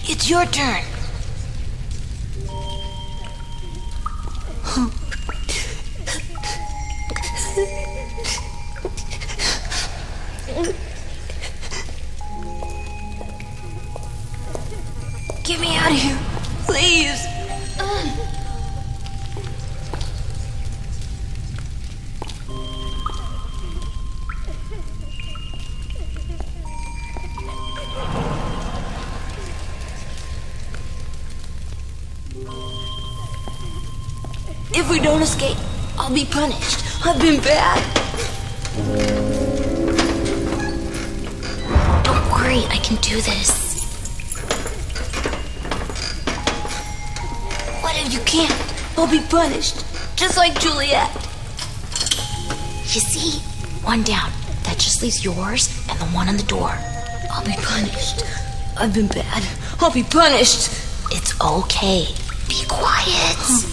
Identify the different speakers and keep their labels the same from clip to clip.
Speaker 1: It's your turn. Get me out of here, please. If we don't escape, I'll be punished. I've been bad. Don't worry, I can do this. What if you can't? I'll be punished, just like Juliet. You see? One down. That just leaves yours and the one on the door. I'll be punished. I've been bad. I'll be punished. It's okay. Be quiet.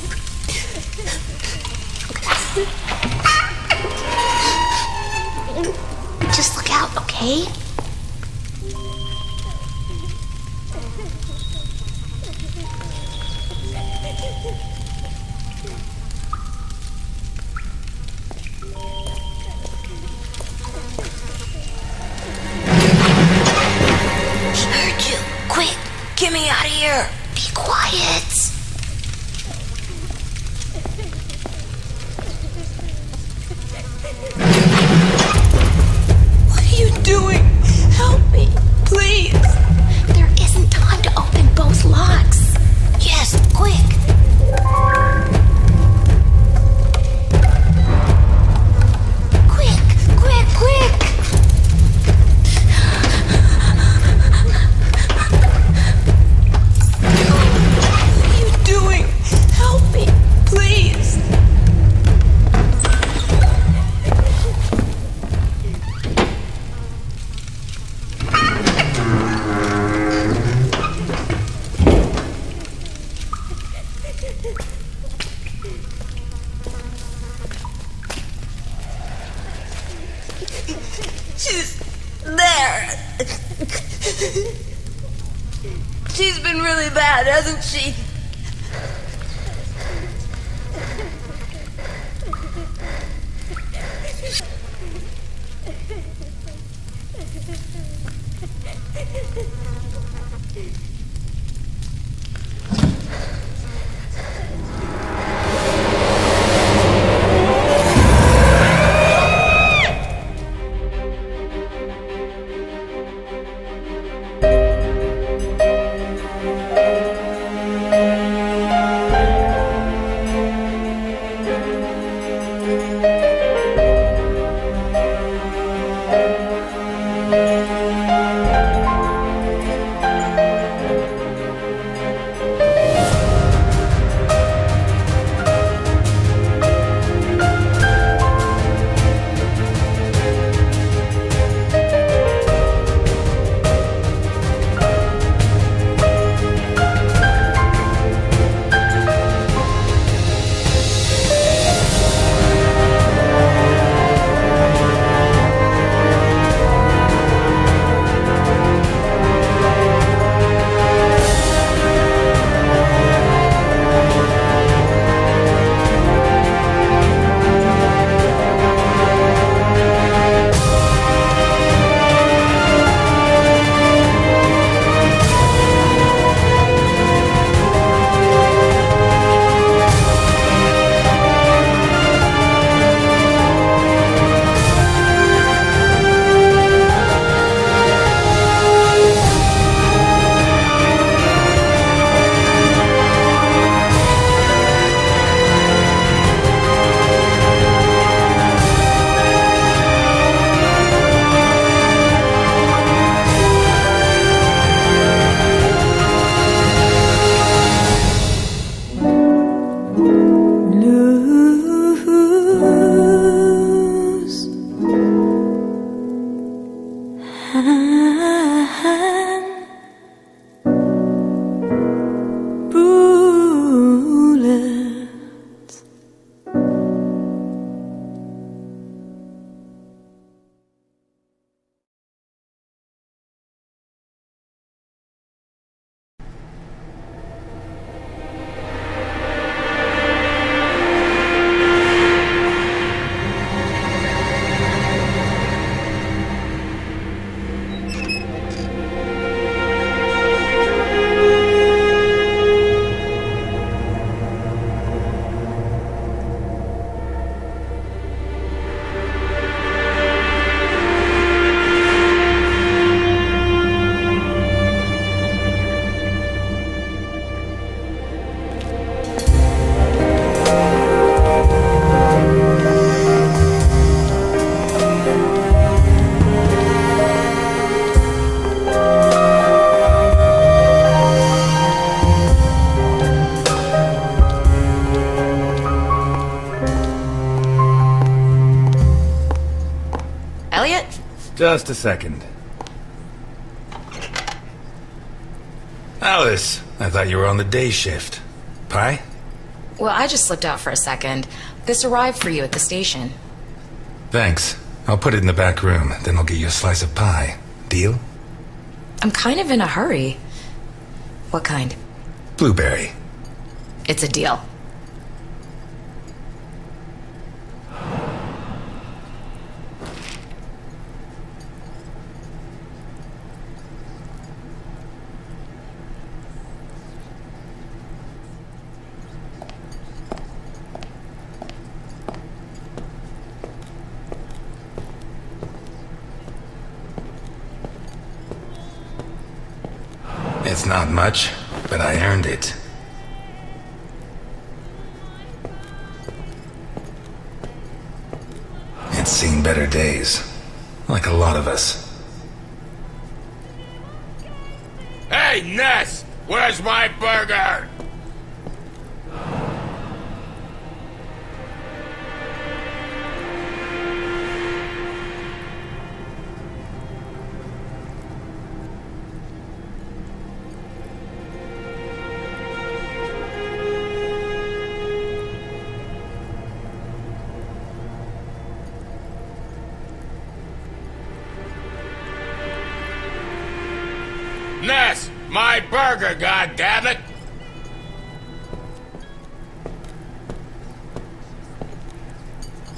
Speaker 1: Just look out, okay? He heard you. Quick, get me out of here. Be quiet. Doing? Help me, please. There isn't time to open both locks. Yes, quick. Quick, quick, quick. What are you doing? Help me, please. She's there. She's been really bad, hasn't she?
Speaker 2: Just a second. Alice, I thought you were on the day shift. Pie?
Speaker 3: Well, I just slipped out for a second. This arrived for you at the station.
Speaker 2: Thanks. I'll put it in the back room, then I'll get you a slice of pie. Deal?
Speaker 3: I'm kind of in a hurry. What kind?
Speaker 2: Blueberry.
Speaker 3: It's a deal.
Speaker 2: It's not much, but I earned it. It's seen better days. Like a lot of us.
Speaker 4: Hey, Ness! Where's my burger? Ness! My burger, goddammit!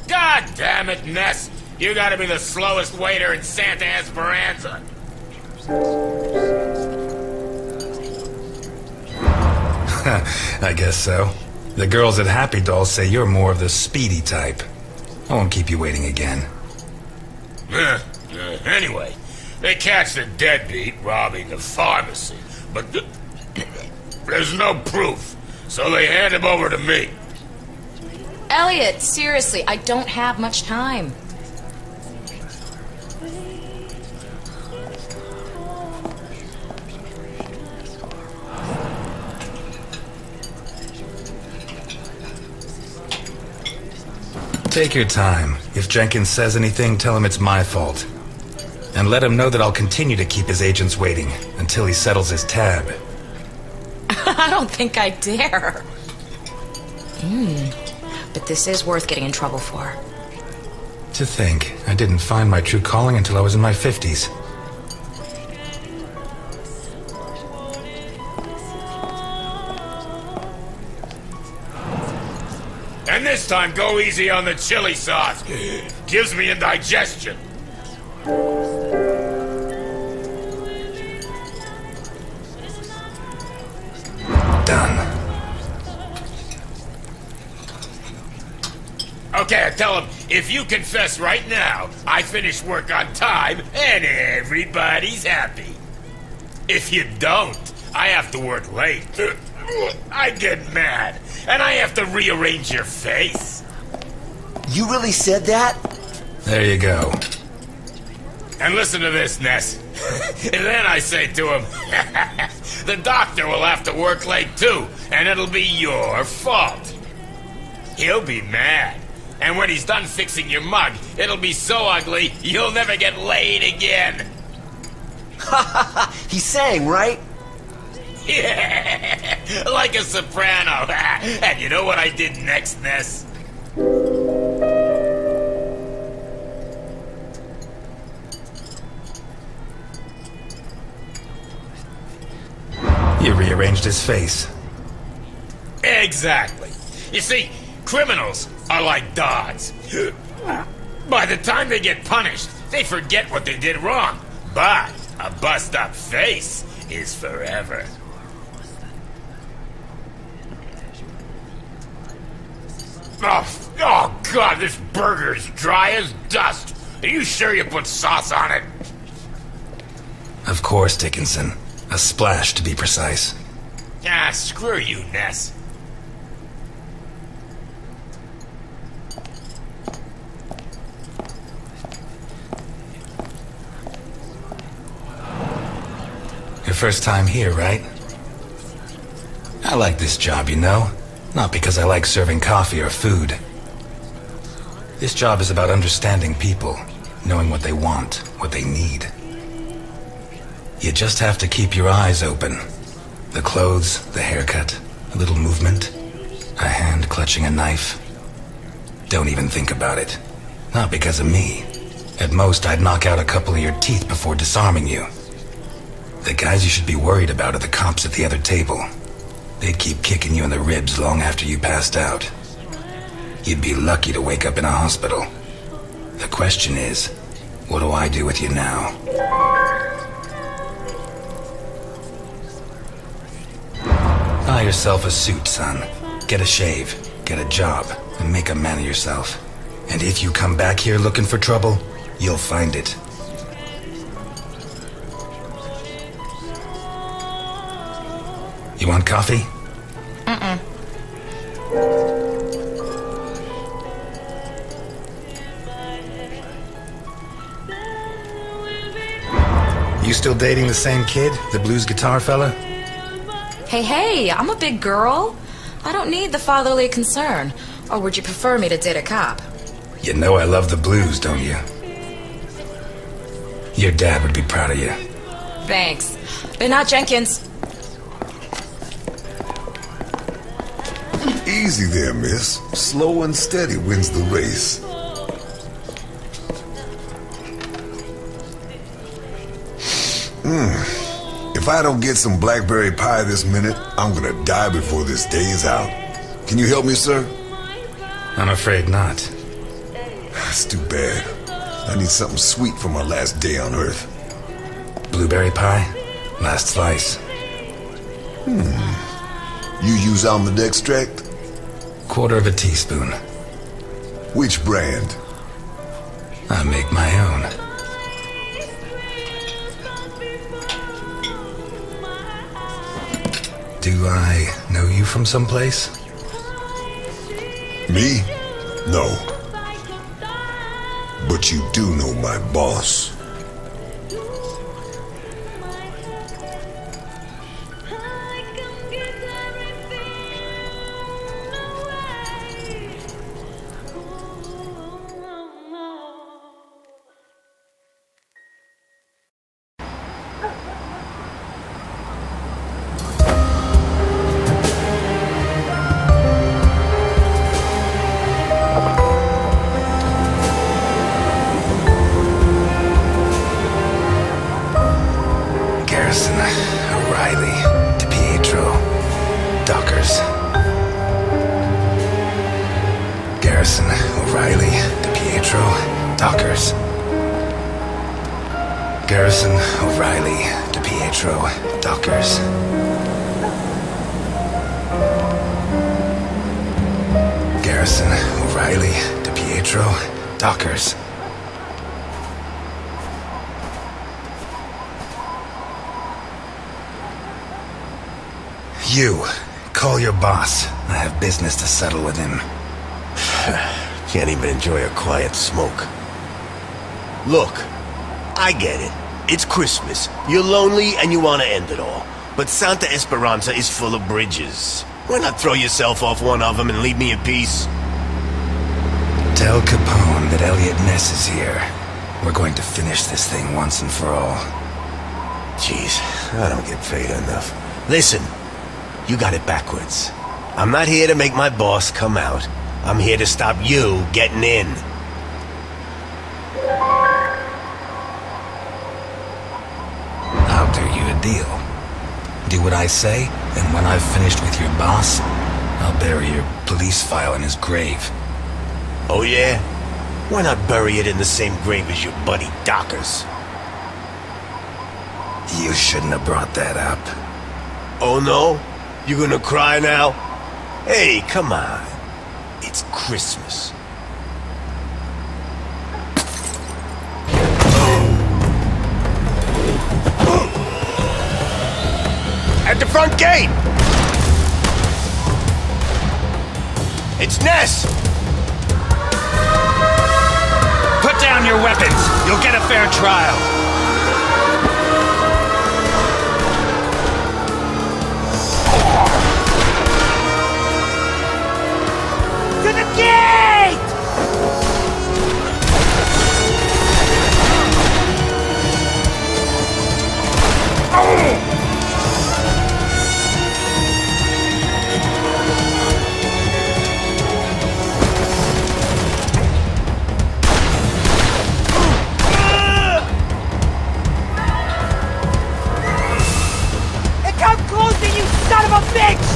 Speaker 4: God damn it, Ness! You gotta be the slowest waiter in Santa Esperanza.
Speaker 2: I guess so. The girls at Happy Dolls say you're more of the speedy type. I won't keep you waiting again.
Speaker 4: Anyway, they catch the deadbeat robbing the pharmacy, but there's no proof, so they hand him over to me.
Speaker 3: Eliot, seriously, I don't have much time.
Speaker 2: Take your time. If Jenkins says anything, tell him it's my fault. And let him know that I'll continue to keep his agents waiting until he settles his tab.
Speaker 3: I don't think I dare. But this is worth getting in trouble for.
Speaker 2: To think, I didn't find my true calling until I was in my 50s.
Speaker 4: And this time, go easy on the chili sauce. Gives me indigestion.
Speaker 2: Done.
Speaker 4: Okay, I tell him, if you confess right now, I finish work on time and everybody's happy. If you don't, I have to work late. I get mad, and I have to rearrange your face.
Speaker 5: You really said that?
Speaker 2: There you go.
Speaker 4: And listen to this, Ness. And then I say to him, the doctor will have to work late too, and it'll be your fault. He'll be mad. And when he's done fixing your mug, it'll be so ugly, you'll never get laid again.
Speaker 5: He sang, right?
Speaker 4: Yeah, like a soprano. And you know what I did next, Ness?
Speaker 2: You rearranged his face.
Speaker 4: Exactly. You see, criminals are like dogs. By the time they get punished, they forget what they did wrong. But a bust-up face is forever. Oh, God, this burger is dry as dust. Are you sure you put sauce on it?
Speaker 2: Of course, Dickinson. A splash, to be precise.
Speaker 4: Ah, screw you, Ness.
Speaker 2: Your first time here, right? I like this job, you know? Not because I like serving coffee or food. This job is about understanding people, knowing what they want, what they need. You just have to keep your eyes open. The clothes, the haircut, a little movement, a hand clutching a knife. Don't even think about it. Not because of me. At most, I'd knock out a couple of your teeth before disarming you. The guys you should be worried about are the cops at the other table. They'd keep kicking you in the ribs long after you passed out. You'd be lucky to wake up in a hospital. The question is, what do I do with you now? Buy yourself a suit, son. Get a shave, get a job, and make a man of yourself. And if you come back here looking for trouble, you'll find it. You want coffee?
Speaker 3: Mm-mm.
Speaker 2: You still dating the same kid, the blues guitar fella?
Speaker 3: Hey, I'm a big girl. I don't need the fatherly concern. Or would you prefer me to date a cop?
Speaker 2: You know I love the blues, don't you? Your dad would be proud of you.
Speaker 3: Thanks. But not Jenkins.
Speaker 6: Easy there, miss. Slow and steady wins the race. If I don't get some blackberry pie this minute, I'm gonna die before this day is out. Can you help me, sir?
Speaker 2: I'm afraid not.
Speaker 6: That's too bad. I need something sweet for my last day on Earth.
Speaker 2: Blueberry pie? Last slice.
Speaker 6: You use almond extract?
Speaker 2: Quarter of a teaspoon.
Speaker 6: Which brand?
Speaker 2: I make my own. Do I know you from someplace?
Speaker 6: Me? No. But you do know my boss.
Speaker 2: You, call your boss. I have business to settle with him.
Speaker 7: Can't even enjoy a quiet smoke. Look, I get it. It's Christmas. You're lonely and you want to end it all. But Santa Esperanza is full of bridges. Why not throw yourself off one of them and leave me in peace?
Speaker 2: Tell Capone that Eliot Ness is here. We're going to finish this thing once and for all.
Speaker 7: Jeez, I don't get paid enough. Listen, you got it backwards. I'm not here to make my boss come out. I'm here to stop you getting in.
Speaker 2: I'll do you a deal. Do what I say, and when I've finished with your boss, I'll bury your police file in his grave.
Speaker 7: Oh yeah? Why not bury it in the same grave as your buddy Dockers?
Speaker 2: You shouldn't have brought that up.
Speaker 7: Oh no? You gonna cry now? Hey, come on. It's Christmas. At the front gate! It's Ness!
Speaker 2: Put down your weapons! You'll get a fair trial!
Speaker 7: To the gate!
Speaker 5: of a bitch!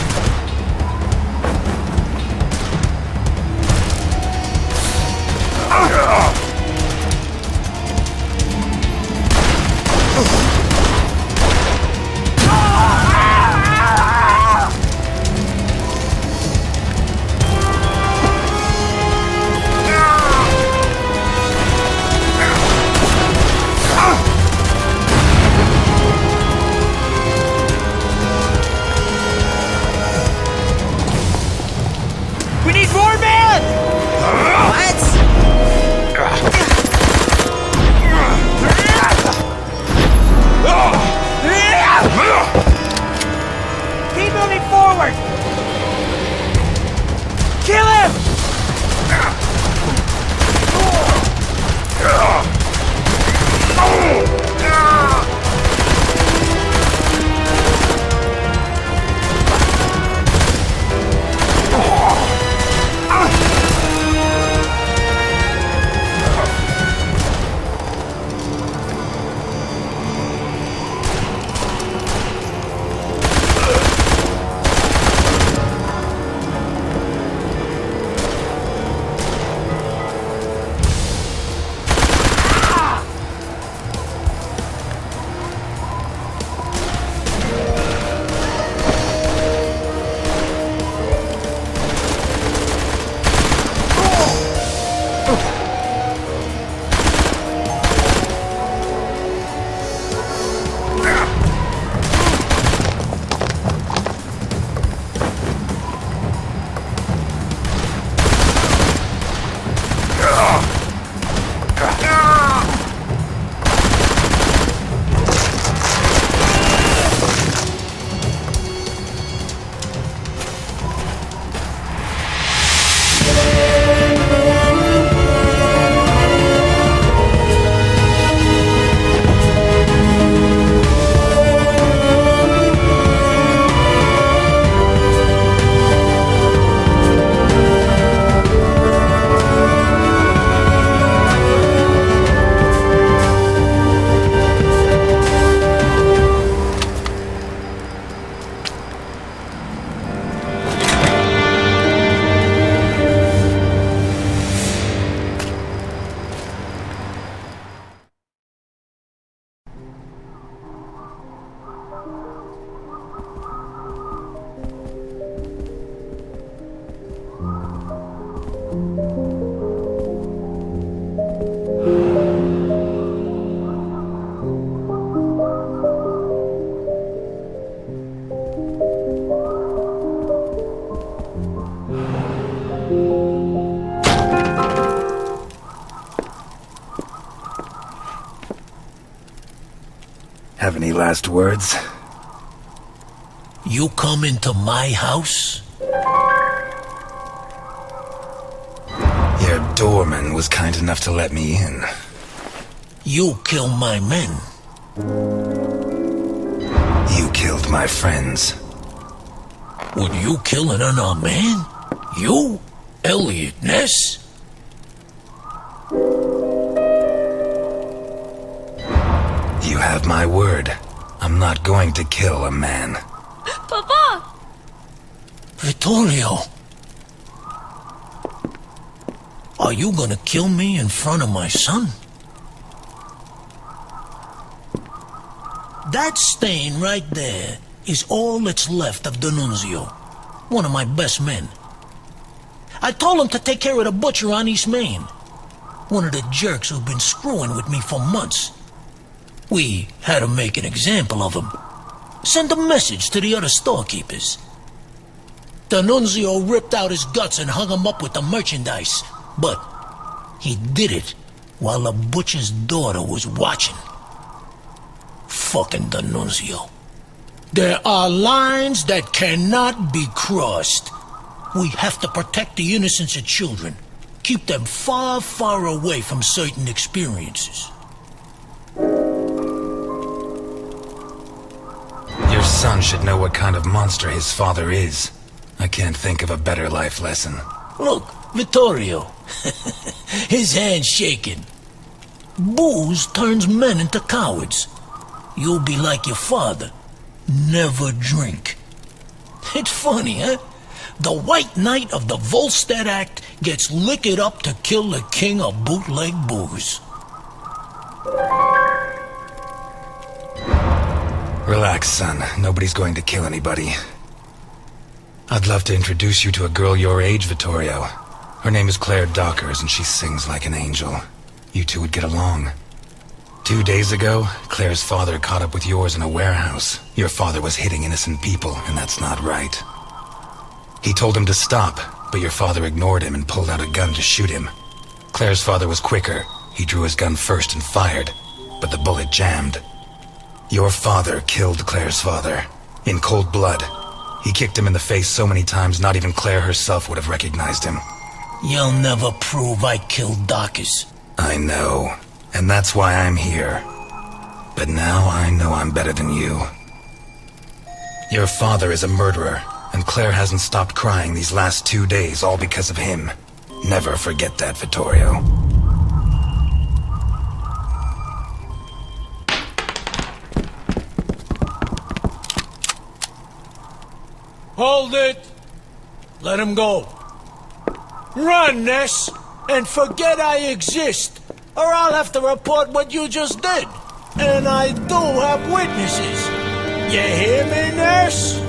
Speaker 5: We need more men! What? Keep moving forward! Kill him!
Speaker 2: Have any last words?
Speaker 8: You come into my house?
Speaker 2: Your doorman was kind enough to let me in.
Speaker 8: You kill my men.
Speaker 2: You killed my friends.
Speaker 8: Would you kill an unarmed man? You? Eliot Ness?
Speaker 2: You have my word. I'm not going to kill a man.
Speaker 1: Papa!
Speaker 8: Vittorio! Are you gonna kill me in front of my son? That stain right there is all that's left of D'Annunzio, one of my best men. I told him to take care of the butcher on East Main, one of the jerks who've been screwing with me for months. We had to make an example of him. Send a message to the other storekeepers. D'Annunzio ripped out his guts and hung him up with the merchandise, but he did it while the butcher's daughter was watching. Fucking D'Annunzio. There are lines that cannot be crossed. We have to protect the innocence of children. Keep them far, far away from certain experiences.
Speaker 2: Your son should know what kind of monster his father is. I can't think of a better life lesson.
Speaker 8: Look, Vittorio. His hand's shaking. Booze turns men into cowards. You'll be like your father. Never drink. It's funny, huh? The White Knight of the Volstead Act gets liquored up to kill the king of bootleg booze.
Speaker 2: Relax, son. Nobody's going to kill anybody. I'd love to introduce you to a girl your age, Vittorio. Her name is Claire Dockers, and she sings like an angel. You two would get along. 2 days ago, Claire's father caught up with yours in a warehouse. Your father was hitting innocent people, and that's not right. He told him to stop, but your father ignored him and pulled out a gun to shoot him. Claire's father was quicker. He drew his gun first and fired, but the bullet jammed. Your father killed Claire's father, in cold blood. He kicked him in the face so many times not even Claire herself would have recognized him.
Speaker 8: You'll never prove I killed Dockers.
Speaker 2: I know, and that's why I'm here. But now I know I'm better than you. Your father is a murderer, and Claire hasn't stopped crying these last 2 days, all because of him. Never forget that, Vittorio.
Speaker 8: Hold it! Let him go. Run, Ness, and forget I exist, or I'll have to report what you just did. And I do have witnesses. You hear me, Ness?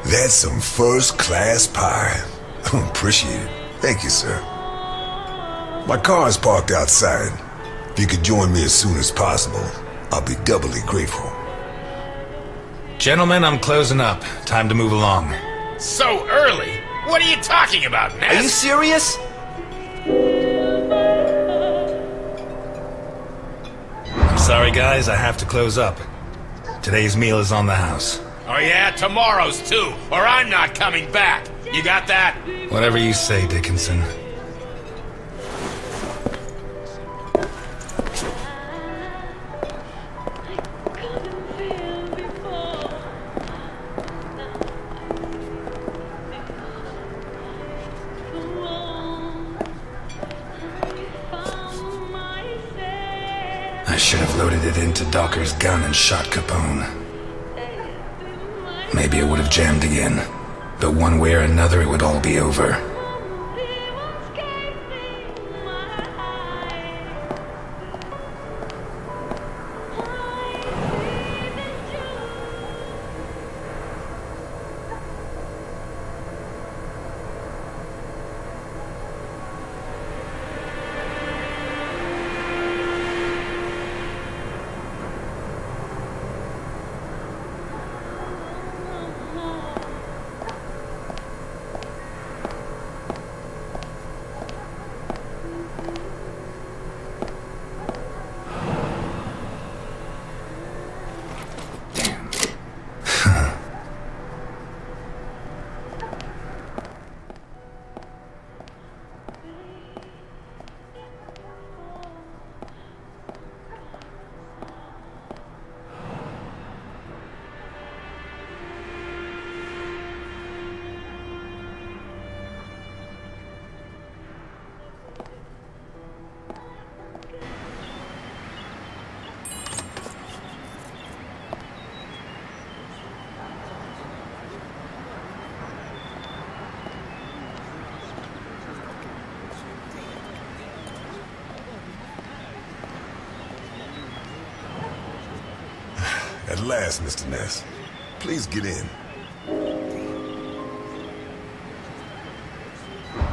Speaker 6: That's some first-class pie. Appreciate it. Thank you, sir. My car is parked outside. If you could join me as soon as possible, I'll be doubly grateful.
Speaker 2: Gentlemen, I'm closing up. Time to move along.
Speaker 4: So early? What are you talking about, Ness?
Speaker 5: Are you serious?
Speaker 2: I'm sorry, guys. I have to close up. Today's meal is on the house.
Speaker 4: Oh yeah, tomorrow's too, or I'm not coming back. You got that?
Speaker 2: Whatever you say, Dickinson. I should have loaded it into Docker's gun and shot Capone. Maybe it would have jammed again, but one way or another it would all be over.
Speaker 6: At last, Mr. Ness. Please get in.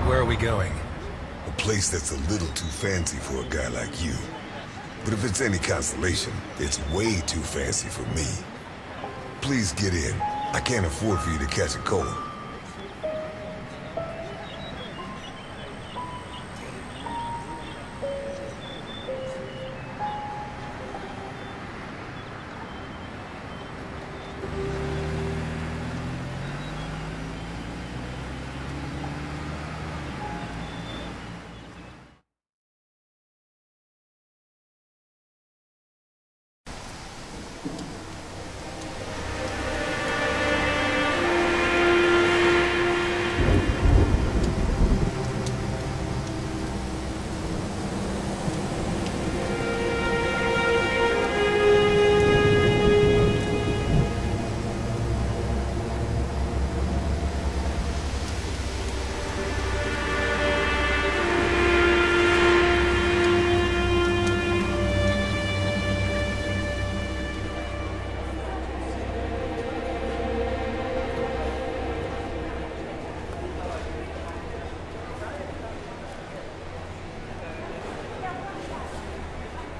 Speaker 2: Where are we going?
Speaker 6: A place that's a little too fancy for a guy like you. But if it's any consolation, it's way too fancy for me. Please get in. I can't afford for you to catch a cold.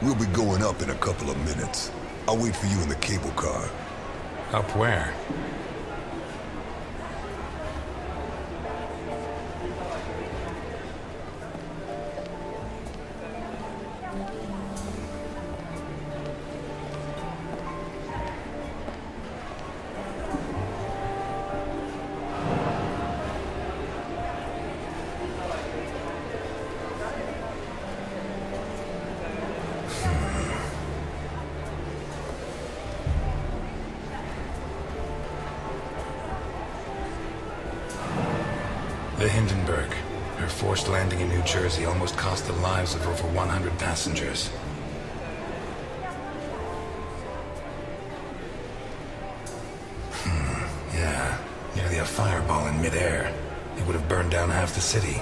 Speaker 6: We'll be going up in a couple of minutes. I'll wait for you in the cable car.
Speaker 2: Up where? The Hindenburg. Her forced landing in New Jersey almost cost the lives of over 100 passengers. Yeah, nearly a fireball in midair. It would have burned down half the city.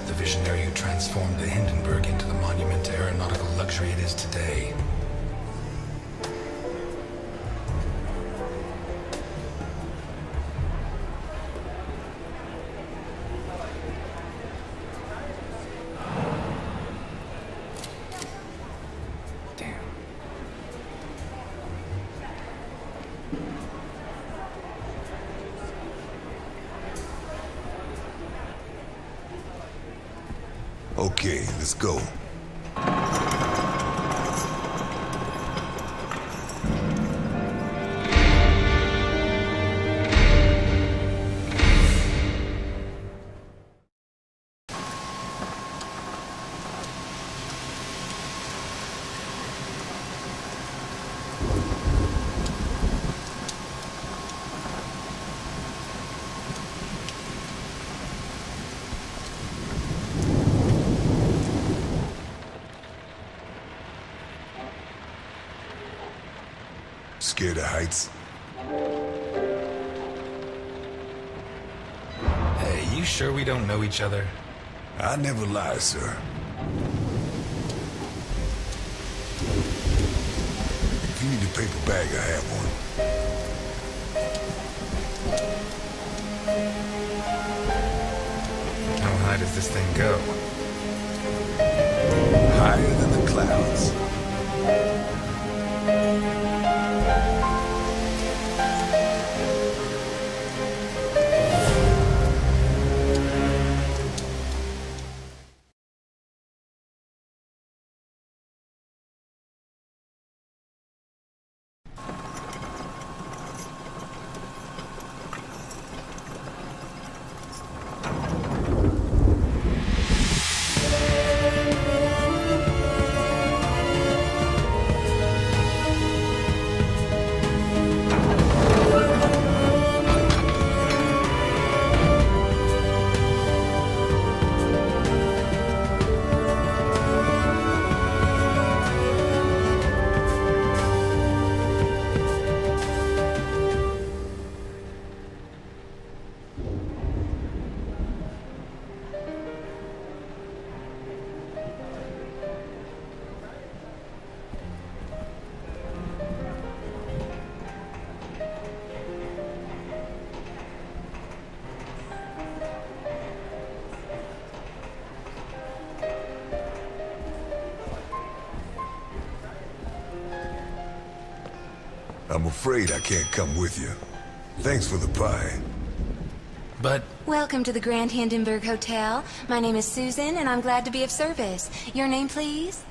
Speaker 2: The visionary who transformed the Hindenburg into the monument to aeronautical luxury it is today.
Speaker 6: Okay, let's go. Scared of heights?
Speaker 2: Hey, you sure we don't know each other?
Speaker 6: I never lie, sir. If you need a paper bag, I have one.
Speaker 2: How high does this thing go?
Speaker 6: Higher than the clouds. I'm afraid I can't come with you. Thanks for the pie.
Speaker 2: But...
Speaker 1: Welcome to the Grand Hindenburg Hotel. My name is Susan, and I'm glad to be of service. Your name, please?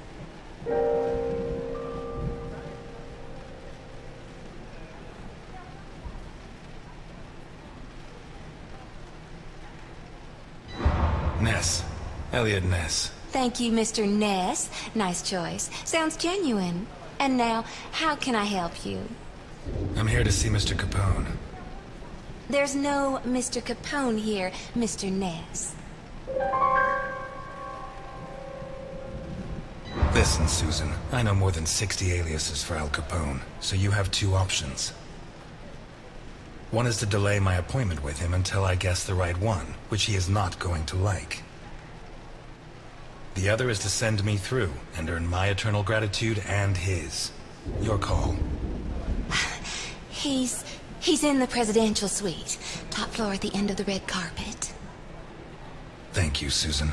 Speaker 2: Ness. Eliot Ness.
Speaker 1: Thank you, Mr. Ness. Nice choice. Sounds genuine. And now, how can I help you?
Speaker 2: I'm here to see Mr. Capone.
Speaker 1: There's no Mr. Capone here, Mr. Ness.
Speaker 2: Listen, Susan, I know more than 60 aliases for Al Capone, so you have two options. One is to delay my appointment with him until I guess the right one, which he is not going to like. The other is to send me through and earn my eternal gratitude and his. Your call.
Speaker 1: He's in the presidential suite. Top floor at the end of the red carpet.
Speaker 2: Thank you, Susan.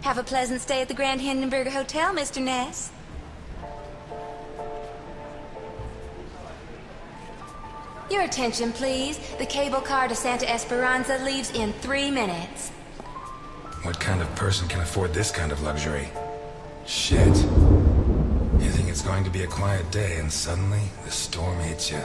Speaker 1: Have a pleasant stay at the Grand Hindenburg Hotel, Mr. Ness. Your attention, please. The cable car to Santa Esperanza leaves in 3 minutes.
Speaker 2: What kind of person can afford this kind of luxury? Shit. You think it's going to be a quiet day and suddenly the storm hits you.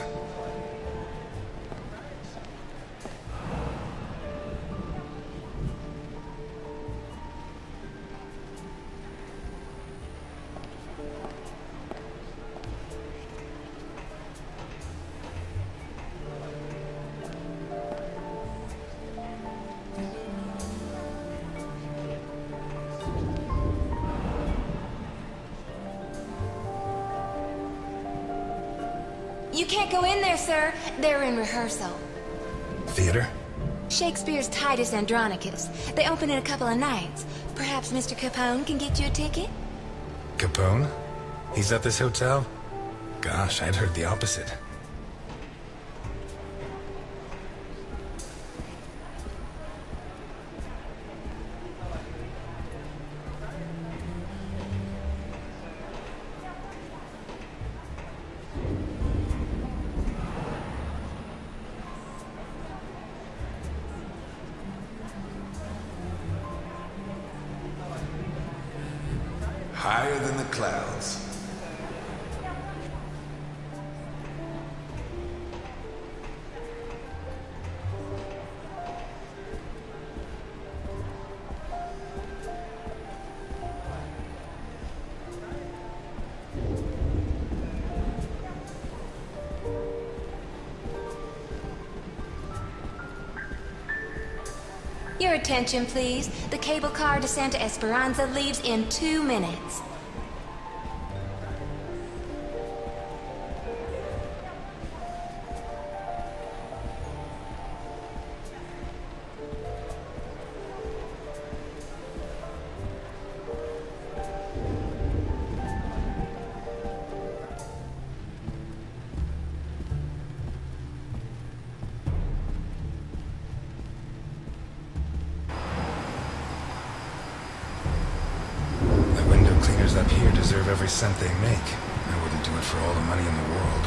Speaker 1: You can't go in there, sir. They're in rehearsal.
Speaker 2: Theater?
Speaker 1: Shakespeare's Titus Andronicus. They open in a couple of nights. Perhaps Mr. Capone can get you a ticket?
Speaker 2: Capone? He's at this hotel? Gosh, I'd heard the opposite.
Speaker 6: Higher than the clouds.
Speaker 1: Your attention, please. The cable car to Santa Esperanza leaves in 2 minutes.
Speaker 2: Up here deserve every cent they make. I wouldn't do it for all the money in the world.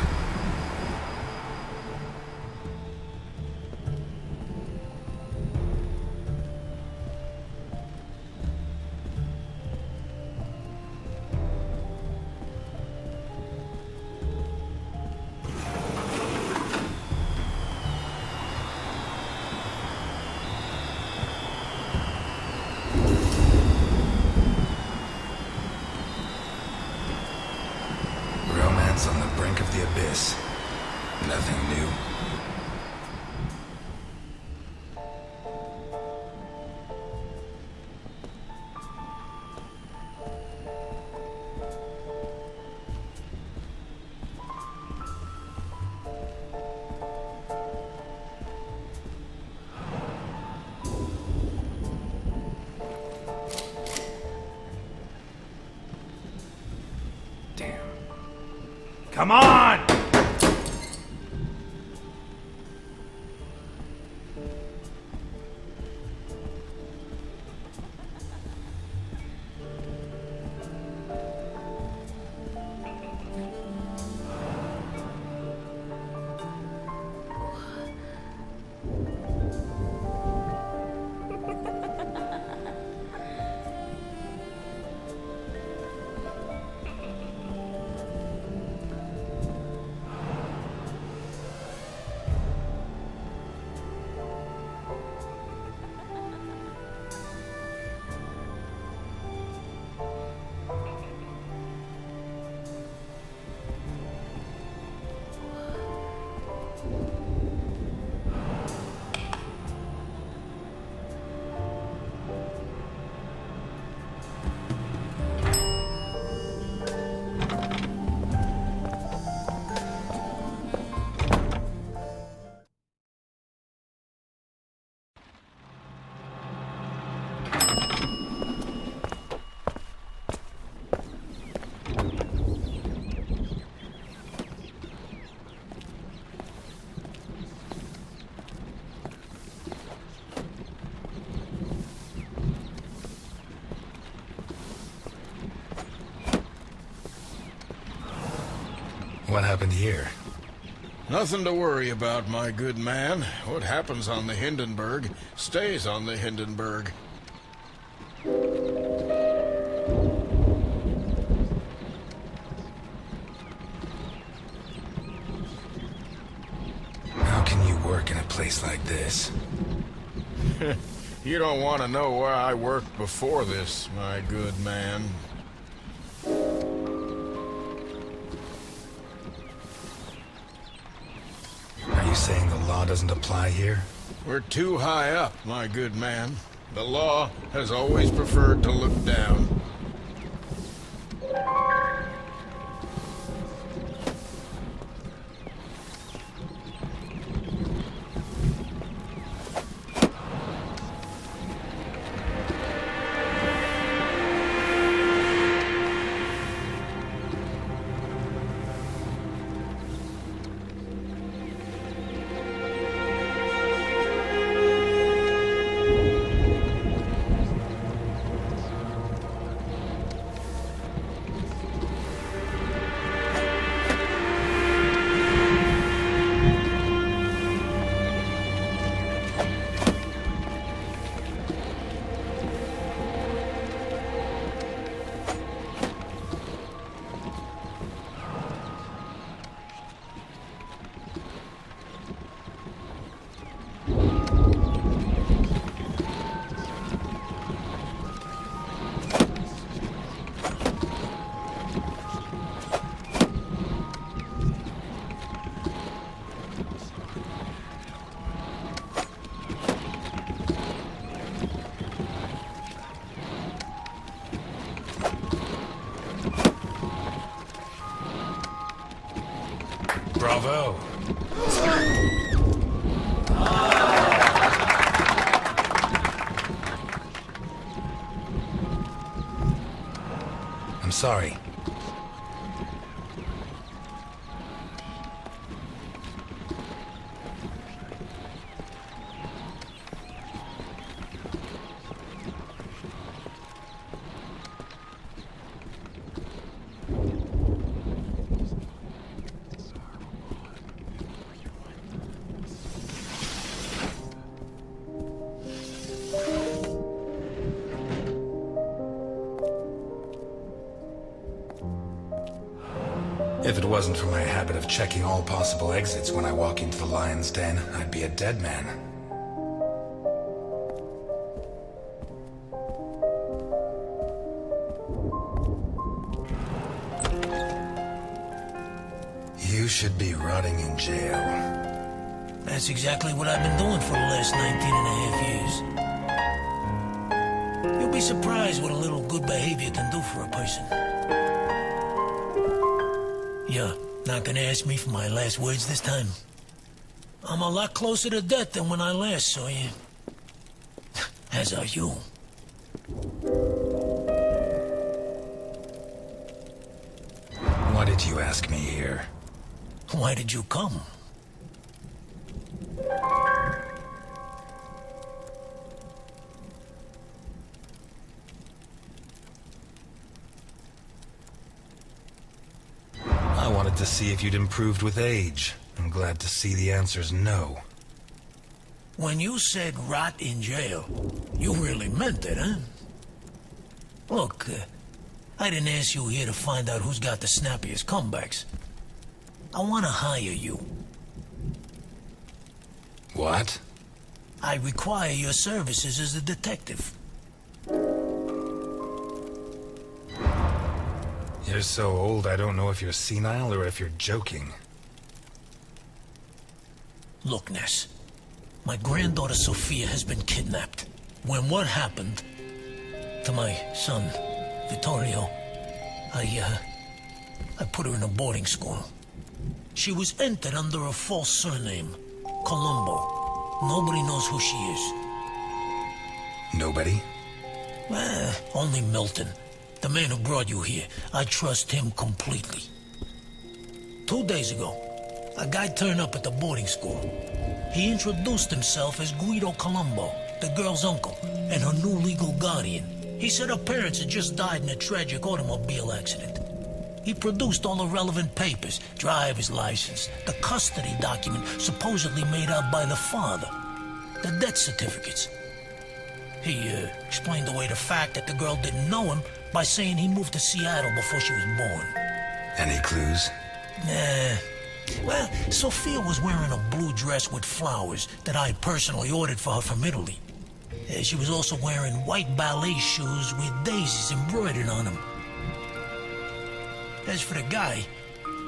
Speaker 2: On the brink of the abyss. Nothing new.
Speaker 5: Come on!
Speaker 2: What happened here?
Speaker 9: Nothing to worry about, my good man. What happens on the Hindenburg stays on the Hindenburg.
Speaker 2: How can you work in a place like this?
Speaker 9: You don't want to know where I worked before this, my good man.
Speaker 2: Are you saying the law doesn't apply here?
Speaker 9: We're too high up, my good man. The law has always preferred to look down.
Speaker 2: Bravo. I'm sorry. If it wasn't for my habit of checking all possible exits when I walk into the lion's den, I'd be a dead man. You should be rotting in jail.
Speaker 8: That's exactly what I've been doing for the last 19 and a half years. You'll be surprised what a little good behavior can do for a person. You're not gonna ask me for my last words this time? I'm a lot closer to death than when I last saw you. As are you.
Speaker 2: Why did you ask me here?
Speaker 8: Why did you come?
Speaker 2: I wanted to see if you'd improved with age. I'm glad to see the answer's no.
Speaker 8: When you said rot in jail, you really meant it, huh? Look, I didn't ask you here to find out who's got the snappiest comebacks. I want to hire you.
Speaker 2: What?
Speaker 8: I require your services as a detective.
Speaker 2: You're so old, I don't know if you're senile or if you're joking.
Speaker 8: Look, Ness. My granddaughter Sophia has been kidnapped. When what happened to my son, Vittorio, I put her in a boarding school. She was entered under a false surname, Colombo. Nobody knows who she is.
Speaker 2: Nobody?
Speaker 8: Only Milton. The man who brought you here. I trust him completely. 2 days ago, a guy turned up at the boarding school. He introduced himself as Guido Colombo, the girl's uncle, and her new legal guardian. He said her parents had just died in a tragic automobile accident. He produced all the relevant papers, driver's license, the custody document supposedly made out by the father, the death certificates. He explained away the fact that the girl didn't know him by saying he moved to Seattle before she was born.
Speaker 2: Any clues?
Speaker 8: Nah. Well, Sophia was wearing a blue dress with flowers that I personally ordered for her from Italy. She was also wearing white ballet shoes with daisies embroidered on them. As for the guy,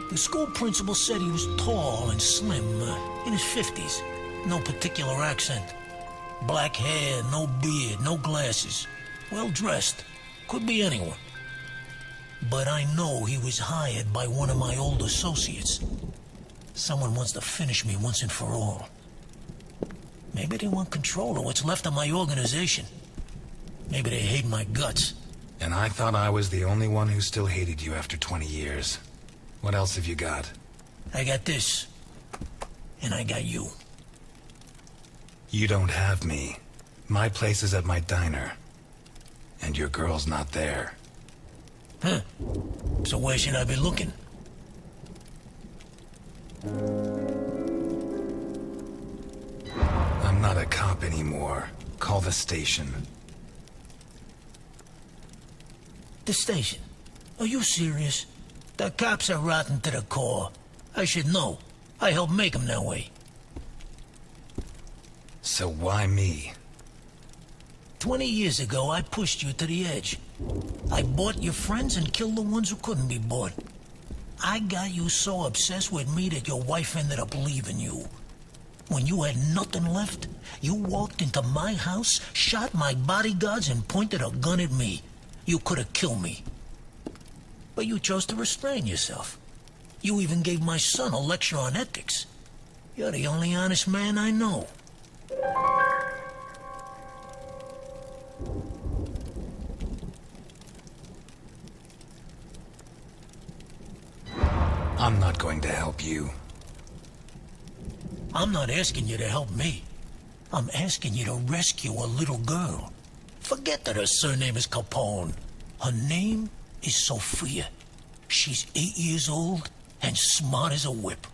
Speaker 8: the school principal said he was tall and slim, in his 50s. No particular accent. Black hair, no beard, no glasses. Well-dressed. Could be anyone. But I know he was hired by one of my old associates. Someone wants to finish me once and for all. Maybe they want control of what's left of my organization. Maybe they hate my guts.
Speaker 2: And I thought I was the only one who still hated you after 20 years. What else have you got?
Speaker 8: I got this. And I got you.
Speaker 2: You don't have me. My place is at my diner. And your girl's not there.
Speaker 8: Huh. So where should I be looking?
Speaker 2: I'm not a cop anymore. Call the station.
Speaker 8: The station? Are you serious? The cops are rotten to the core. I should know. I helped make them that way.
Speaker 2: So why me?
Speaker 8: 20 years ago, I pushed you to the edge. I bought your friends and killed the ones who couldn't be bought. I got you so obsessed with me that your wife ended up leaving you. When you had nothing left, you walked into my house, shot my bodyguards, and pointed a gun at me. You could have killed me. But you chose to restrain yourself. You even gave my son a lecture on ethics. You're the only honest man I know.
Speaker 2: I'm not going to help you.
Speaker 8: I'm not asking you to help me. I'm asking you to rescue a little girl. Forget that her surname is Capone. Her name is Sophia. She's 8 years old and smart as a whip.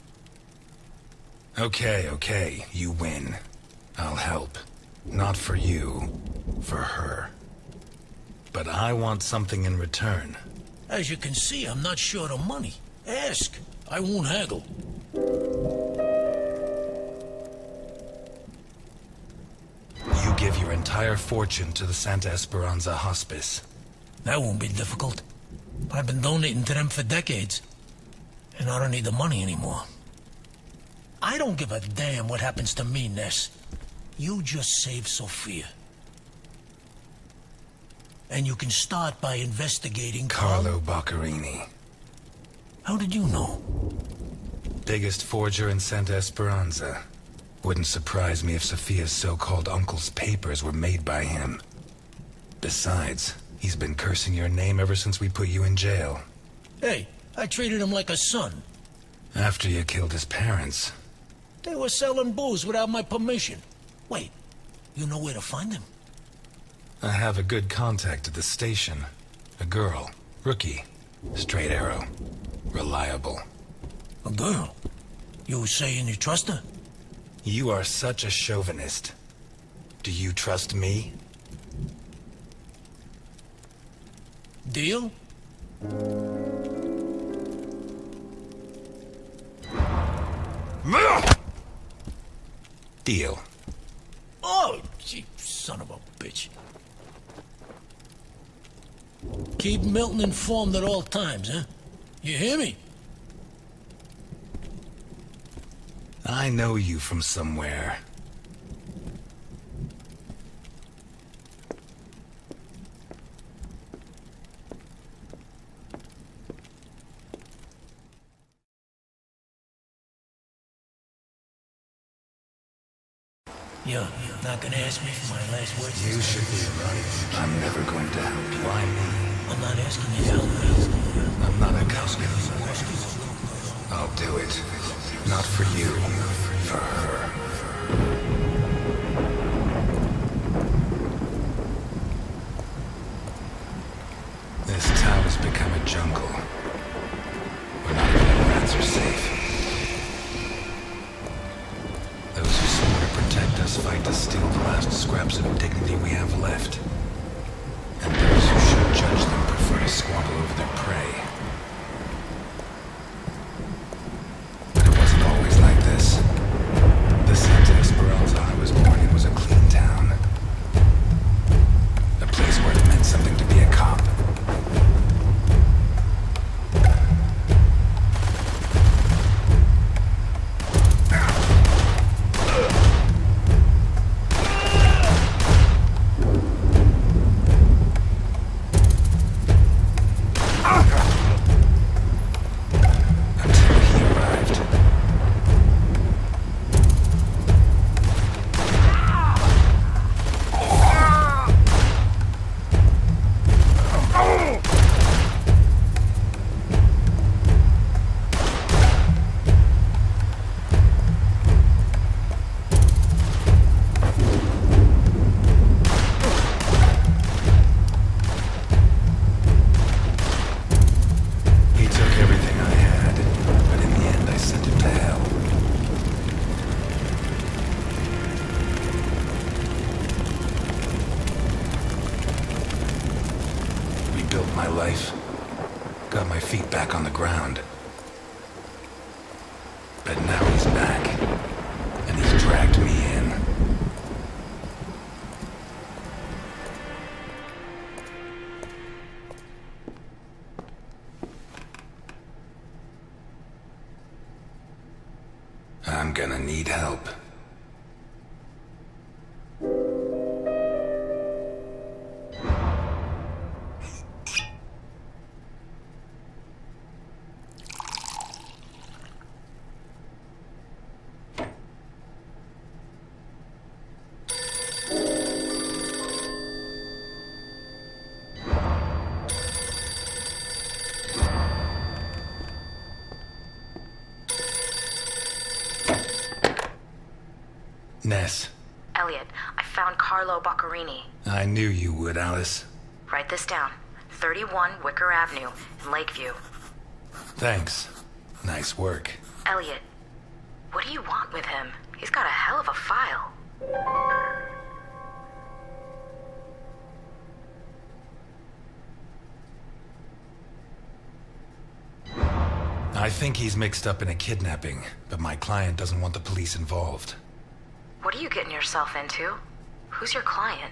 Speaker 2: Okay, you win. I'll help. Not for you, for her. But I want something in return.
Speaker 8: As you can see, I'm not short of money. Ask. I won't haggle.
Speaker 2: You give your entire fortune to the Santa Esperanza Hospice.
Speaker 8: That won't be difficult. I've been donating to them for decades. And I don't need the money anymore. I don't give a damn what happens to me, Ness. You just save Sophia. And you can start by investigating
Speaker 2: Carlo Boccherini.
Speaker 8: How did you know?
Speaker 2: Biggest forger in Santa Esperanza. Wouldn't surprise me if Sophia's so-called uncle's papers were made by him. Besides, he's been cursing your name ever since we put you in jail.
Speaker 8: Hey, I treated him like a son.
Speaker 2: After you killed his parents.
Speaker 8: They were selling booze without my permission. Wait, you know where to find them?
Speaker 2: I have a good contact at the station. A girl. Rookie. Straight arrow. Reliable.
Speaker 8: A girl? You saying you trust her?
Speaker 2: You are such a chauvinist. Do you trust me?
Speaker 8: Deal?
Speaker 2: Deal.
Speaker 8: Oh, you son of a bitch. Keep Milton informed at all times, huh? You hear me?
Speaker 2: I know you from somewhere.
Speaker 8: You're not gonna ask me for my last words?
Speaker 2: You should be right. I'm never going to help you. Why me?
Speaker 8: I'm not asking you to help me.
Speaker 2: I'm not a cop. I'll do it. Not for you. For her. This town has become a jungle. murderous fight to steal the last scraps of dignity we have left. And those who should judge them prefer to squabble over their prey. But it wasn't always like this. The Santa Esperanza I was born in was a clean town. A place where it meant something to be a cop. Got my feet back on the ground. But now he's back, and he's dragged me in. I'm gonna need help. Ness.
Speaker 3: Eliot, I found Carlo Boccarini.
Speaker 2: I knew you would, Alice.
Speaker 3: Write this down. 31 Wicker Avenue in Lakeview.
Speaker 2: Thanks. Nice work.
Speaker 3: Eliot, what do you want with him? He's got a hell of a file.
Speaker 2: I think he's mixed up in a kidnapping, but my client doesn't want the police involved.
Speaker 3: What are you getting yourself into? Who's your client?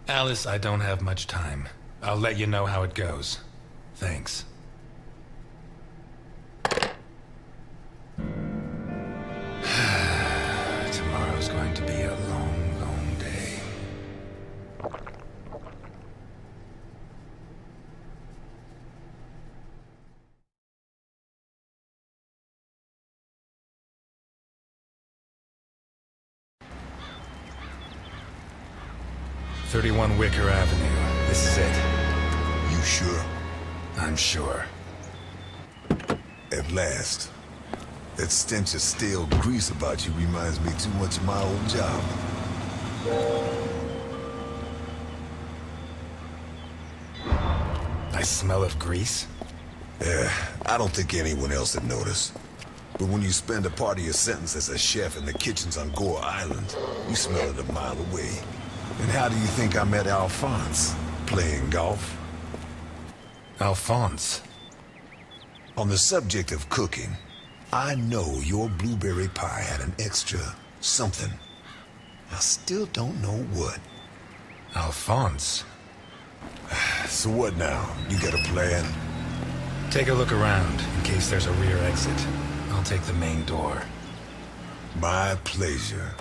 Speaker 2: Alice, I don't have much time. I'll let you know how it goes. Thanks. Tomorrow's going to be a long, long day. "31 Wicker Avenue. This is it."
Speaker 6: You sure?
Speaker 2: I'm sure.
Speaker 6: At last. That stench of stale grease about you reminds me too much of my old job.
Speaker 2: I smell of grease?
Speaker 6: Yeah, I don't think anyone else would notice. But when you spend a part of your sentence as a chef in the kitchens on Gore Island, you smell it a mile away. And how do you think I met Alphonse? Playing golf?
Speaker 2: Alphonse?
Speaker 6: On the subject of cooking, I know your blueberry pie had an extra something. I still don't know what.
Speaker 2: Alphonse?
Speaker 6: So what now? You got a plan?
Speaker 2: Take a look around, in case there's a rear exit. I'll take the main door.
Speaker 6: My pleasure.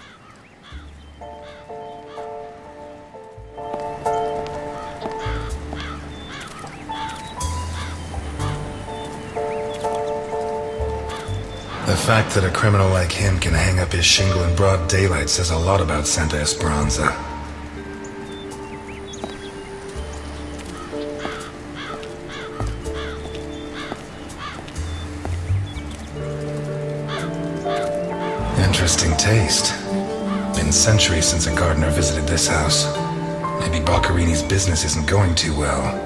Speaker 2: The fact that a criminal like him can hang up his shingle in broad daylight says a lot about Santa Esperanza. Interesting taste. Been centuries since a gardener visited this house. Maybe Boccarini's business isn't going too well.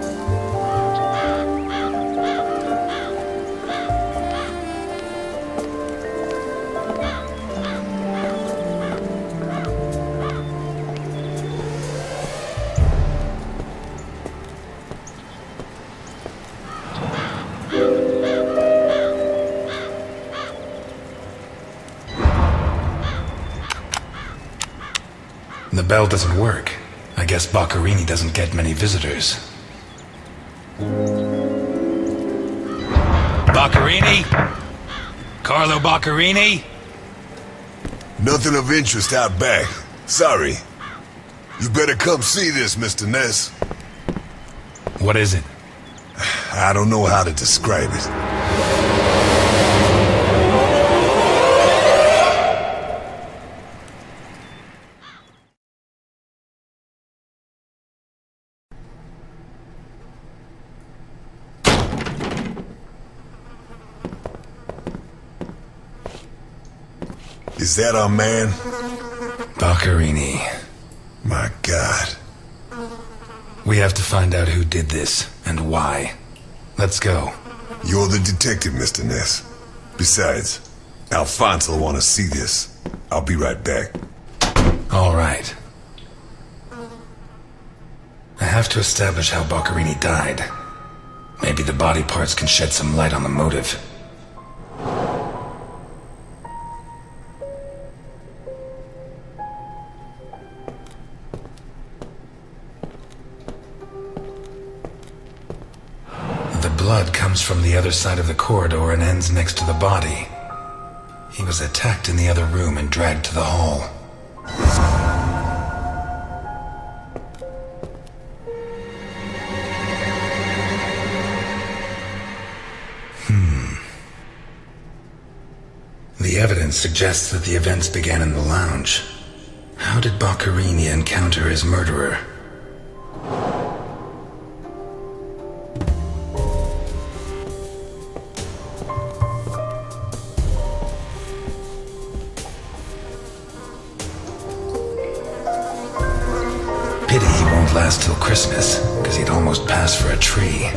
Speaker 2: The bell doesn't work. I guess Boccherini doesn't get many visitors. Boccherini? Carlo Boccherini?
Speaker 6: Nothing of interest out back. Sorry. You better come see this, Mr. Ness.
Speaker 2: What is it?
Speaker 6: I don't know how to describe it. Is that our man?
Speaker 2: Boccherini.
Speaker 6: My God.
Speaker 2: We have to find out who did this, and why. Let's go.
Speaker 6: You're the detective, Mr. Ness. Besides, Alfonso will want to see this. I'll be right back.
Speaker 2: All right. I have to establish how Boccherini died. Maybe the body parts can shed some light on the motive. The blood comes from the other side of the corridor and ends next to the body. He was attacked in the other room and dragged to the hall. The evidence suggests that the events began in the lounge. How did Boccherini encounter his murderer? Pity he won't last till Christmas, because he'd almost pass for a tree.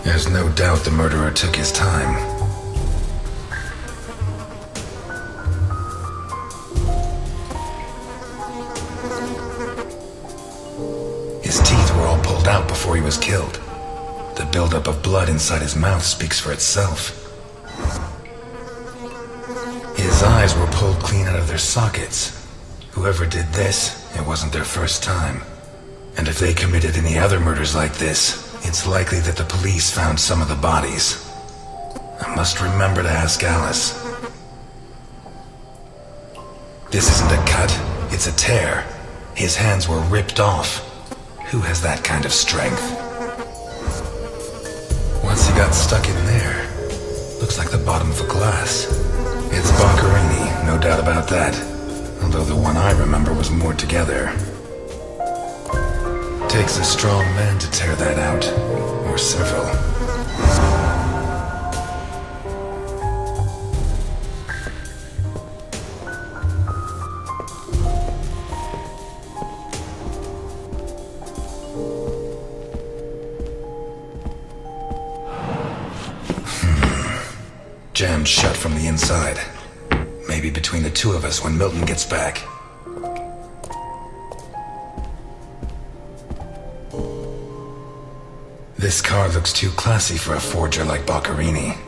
Speaker 2: There's no doubt the murderer took his time. His teeth were all pulled out before he was killed. The buildup of blood inside his mouth speaks for itself. His eyes were pulled clean out of their sockets. Whoever did this, it wasn't their first time. And if they committed any other murders like this, it's likely that the police found some of the bodies. I must remember to ask Alice. This isn't a cut, it's a tear. His hands were ripped off. Who has that kind of strength? Once he got stuck in there, looks like the bottom of a glass. It's Boccherini, no doubt about that. Although the one I remember was more together. Takes a strong man to tear that out, or several. Jammed shut from the inside. Maybe between the two of us when Milton gets back. This car looks too classy for a forger like Boccherini.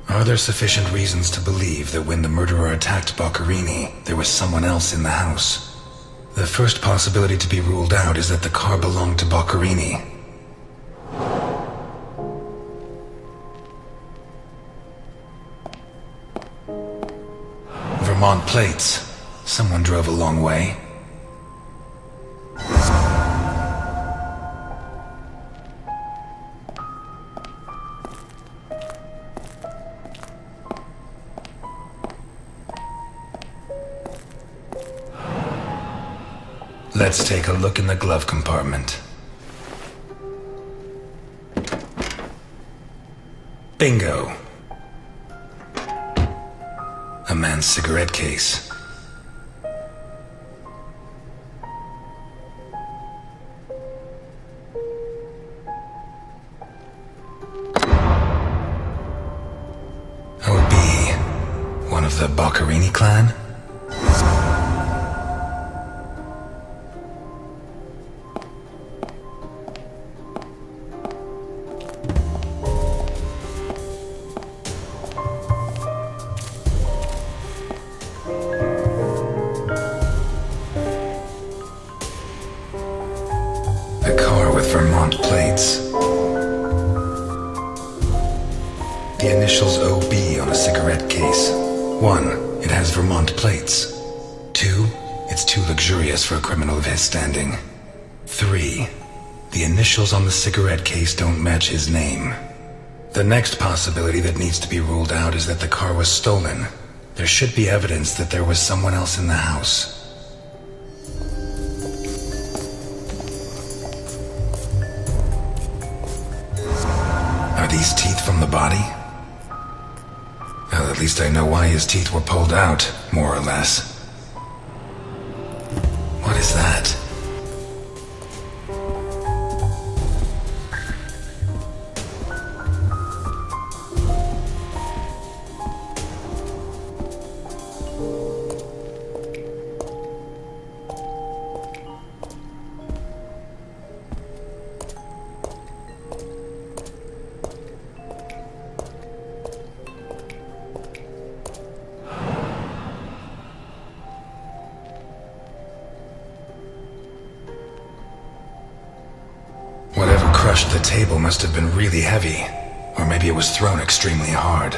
Speaker 2: Are there sufficient reasons to believe that when the murderer attacked Boccherini, there was someone else in the house? The first possibility to be ruled out is that the car belonged to Boccherini. Vermont plates. Someone drove a long way. Let's take a look in the glove compartment. Bingo. A man's cigarette case. That would be one of the Boccherini clan? has Vermont plates. 2, it's too luxurious for a criminal of his standing. 3, the initials on the cigarette case don't match his name. The next possibility that needs to be ruled out is that the car was stolen. There should be evidence that there was someone else in the house. Are these teeth from the body? Well, at least I know why his teeth were pulled out, more or less. What is that? Whatever crushed the table must have been really heavy, or maybe it was thrown extremely hard.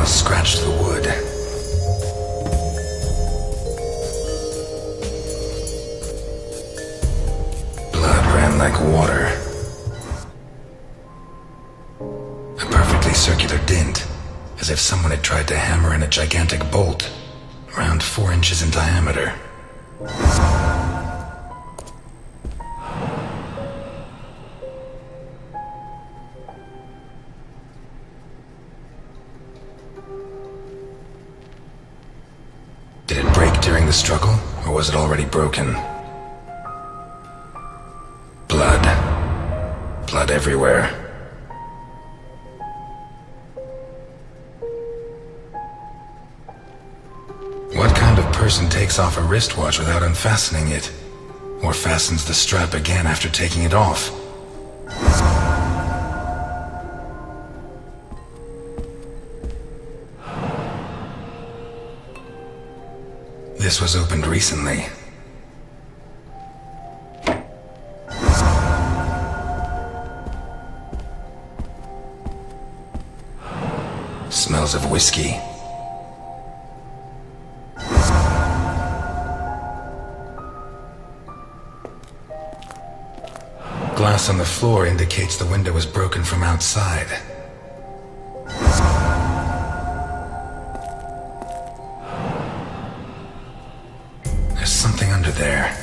Speaker 2: Scratched the wood. Blood ran like water. A perfectly circular dint, as if someone had tried to hammer in a gigantic bolt, around 4 inches in diameter. Did it break during the struggle, or was it already broken? Blood. Blood everywhere. What kind of person takes off a wristwatch without unfastening it? Or fastens the strap again after taking it off? This was opened recently. Smells of whiskey. Glass on the floor indicates the window was broken from outside. Something under there.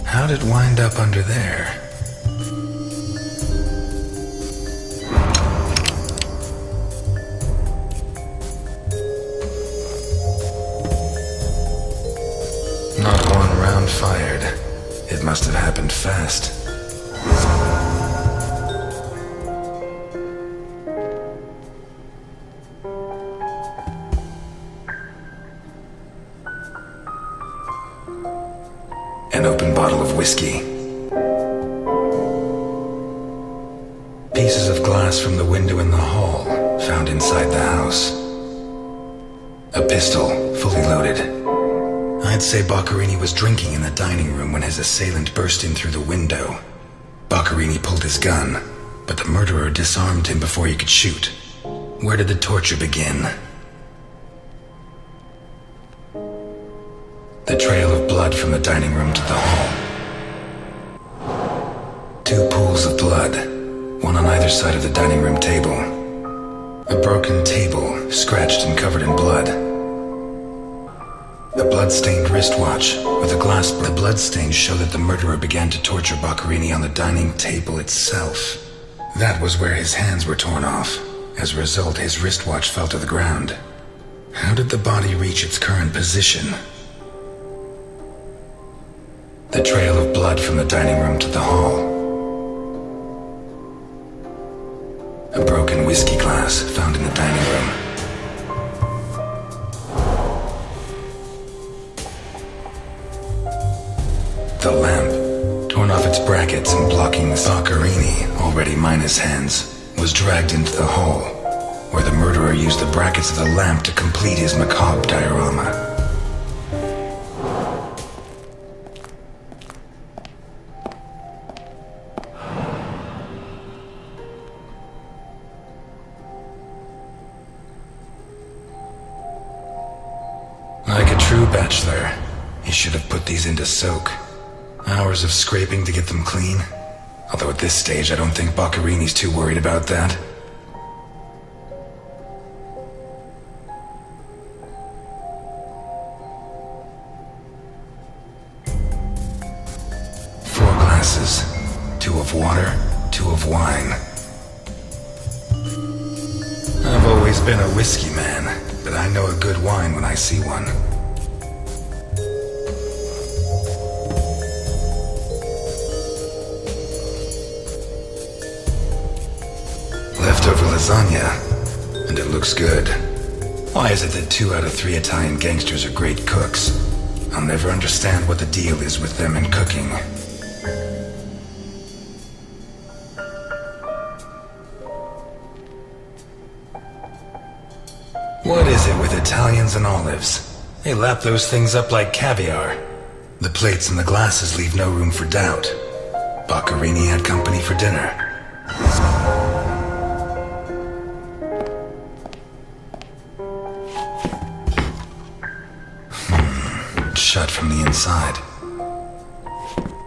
Speaker 2: How'd it wind up under there? Not one round fired. It must have happened fast. An open bottle of whiskey. Pieces of glass from the window in the hall, found inside the house. A pistol, fully loaded. I'd say Boccherini was drinking in the dining room when his assailant burst in through the window. Boccherini pulled his gun, but the murderer disarmed him before he could shoot. Where did the torture begin? The trail of blood from the dining room to the hall. 2 pools of blood, one on either side of the dining room table. A broken table, scratched and covered in blood. A blood-stained wristwatch with a glass. The bloodstains show that the murderer began to torture Boccherini on the dining table itself. That was where his hands were torn off. As a result, his wristwatch fell to the ground. How did the body reach its current position? The trail of blood from the dining room to the hall. A broken whiskey glass found in the dining room. The lamp, torn off its brackets and blocking the Boccherini, already minus hands, was dragged into the hall, where the murderer used the brackets of the lamp to complete his macabre diorama. Like a true bachelor, he should have put these into soak. Hours of scraping to get them clean. Although at this stage, I don't think Boccherini's too worried about that. Four glasses. 2 of water, 2 of wine. I've always been a whiskey man, but I know a good wine when I see one. Leftover lasagna, and it looks good. Why is it that 2 out of 3 Italian gangsters are great cooks? I'll never understand what the deal is with them in cooking. What is it with Italians and olives? They lap those things up like caviar. The plates and the glasses leave no room for doubt. Boccherini had company for dinner. Shut from the inside.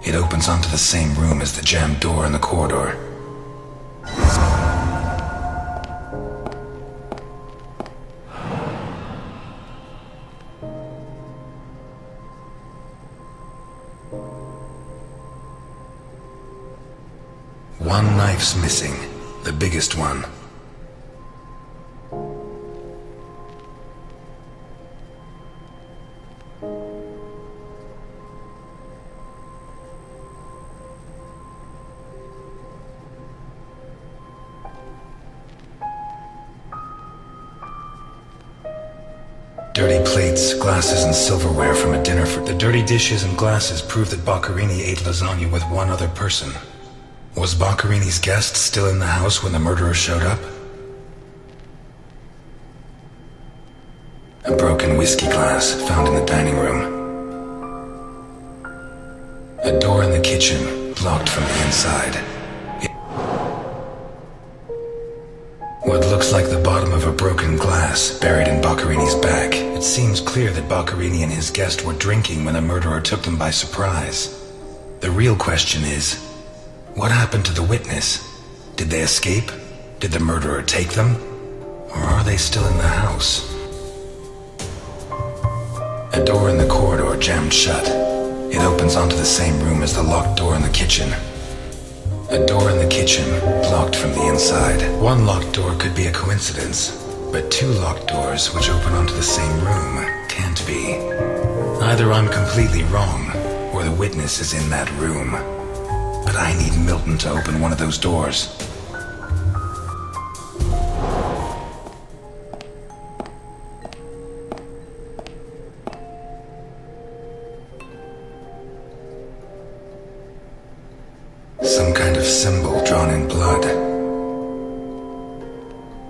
Speaker 2: It opens onto the same room as the jammed door in the corridor. One knife's missing, the biggest one. Dirty plates, glasses, and silverware from a dinner for... The dirty dishes and glasses prove that Boccherini ate lasagna with one other person. Was Boccherini's guest still in the house when the murderer showed up? A broken whiskey glass found in the dining room. A door in the kitchen locked from the inside. What looks like the bottom of a broken glass buried in Boccherini's back. It seems clear that Boccherini and his guest were drinking when the murderer took them by surprise. The real question is, what happened to the witness? Did they escape? Did the murderer take them? Or are they still in the house? A door in the corridor jammed shut. It opens onto the same room as the locked door in the kitchen. A door in the kitchen, locked from the inside. One locked door could be a coincidence, but 2 locked doors which open onto the same room can't be. Either I'm completely wrong, or the witness is in that room. But I need Milton to open one of those doors. Some kind of symbol drawn in blood.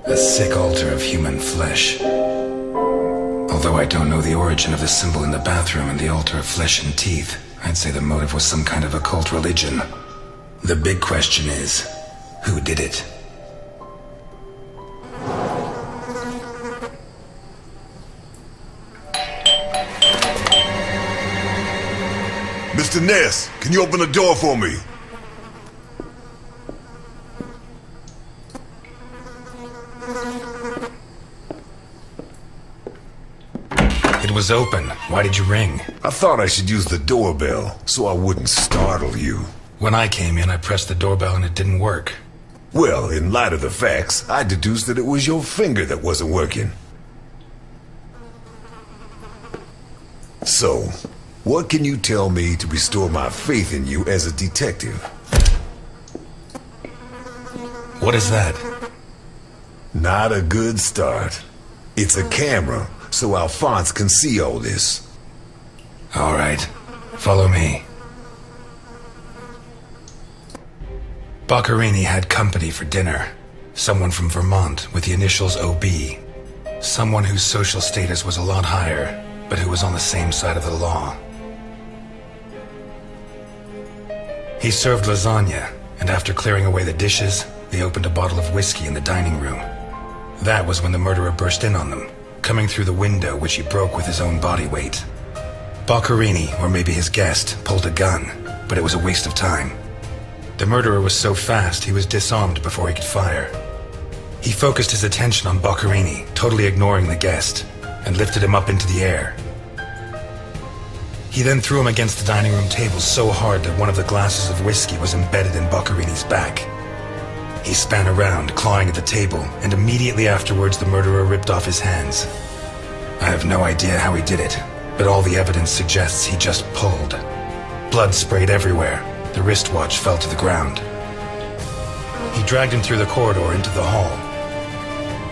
Speaker 2: A sick altar of human flesh. Although I don't know the origin of the symbol in the bathroom and the altar of flesh and teeth, I'd say the motive was some kind of occult religion. The big question is, who did it?
Speaker 6: Mr. Ness, can you open the door for me?
Speaker 2: It was open. Why did you ring?
Speaker 6: I thought I should use the doorbell so I wouldn't startle you.
Speaker 2: When I came in, I pressed the doorbell and it didn't work.
Speaker 6: Well, in light of the facts, I deduced that it was your finger that wasn't working. So, what can you tell me to restore my faith in you as a detective?
Speaker 2: What is that?
Speaker 6: Not a good start. It's a camera, so Alphonse can see all this.
Speaker 2: All right. Follow me. Boccherini had company for dinner. Someone from Vermont with the initials OB. Someone whose social status was a lot higher, but who was on the same side of the law. He served lasagna, and after clearing away the dishes, they opened a bottle of whiskey in the dining room. That was when the murderer burst in on them, coming through the window which he broke with his own body weight. Boccherini, or maybe his guest, pulled a gun, but it was a waste of time. The murderer was so fast he was disarmed before he could fire. He focused his attention on Boccherini, totally ignoring the guest, and lifted him up into the air. He then threw him against the dining room table so hard that one of the glasses of whiskey was embedded in Boccherini's back. He span around, clawing at the table, and immediately afterwards the murderer ripped off his hands. I have no idea how he did it, but all the evidence suggests he just pulled. Blood sprayed everywhere. The wristwatch fell to the ground. He dragged him through the corridor into the hall.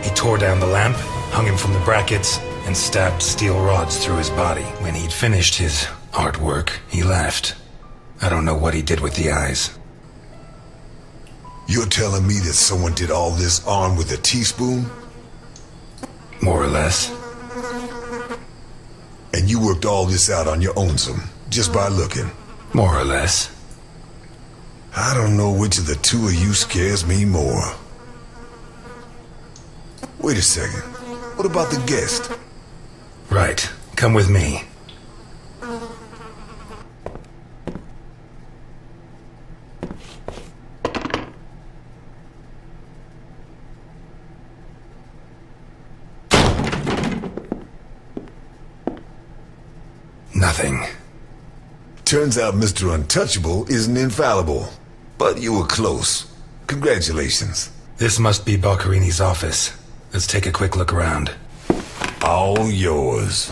Speaker 2: He tore down the lamp, hung him from the brackets, and stabbed steel rods through his body. When he'd finished his artwork, he left. I don't know what he did with the eyes.
Speaker 6: You're telling me that someone did all this armed with a teaspoon?
Speaker 2: More or less.
Speaker 6: And you worked all this out on your own-some, just by looking?
Speaker 2: More or less.
Speaker 6: I don't know which of the two of you scares me more. Wait a second. What about the guest?
Speaker 2: Right. Come with me. Nothing.
Speaker 6: Turns out Mr. Untouchable isn't infallible. But you were close. Congratulations.
Speaker 2: This must be Boccherini's office. Let's take a quick look around.
Speaker 6: All yours.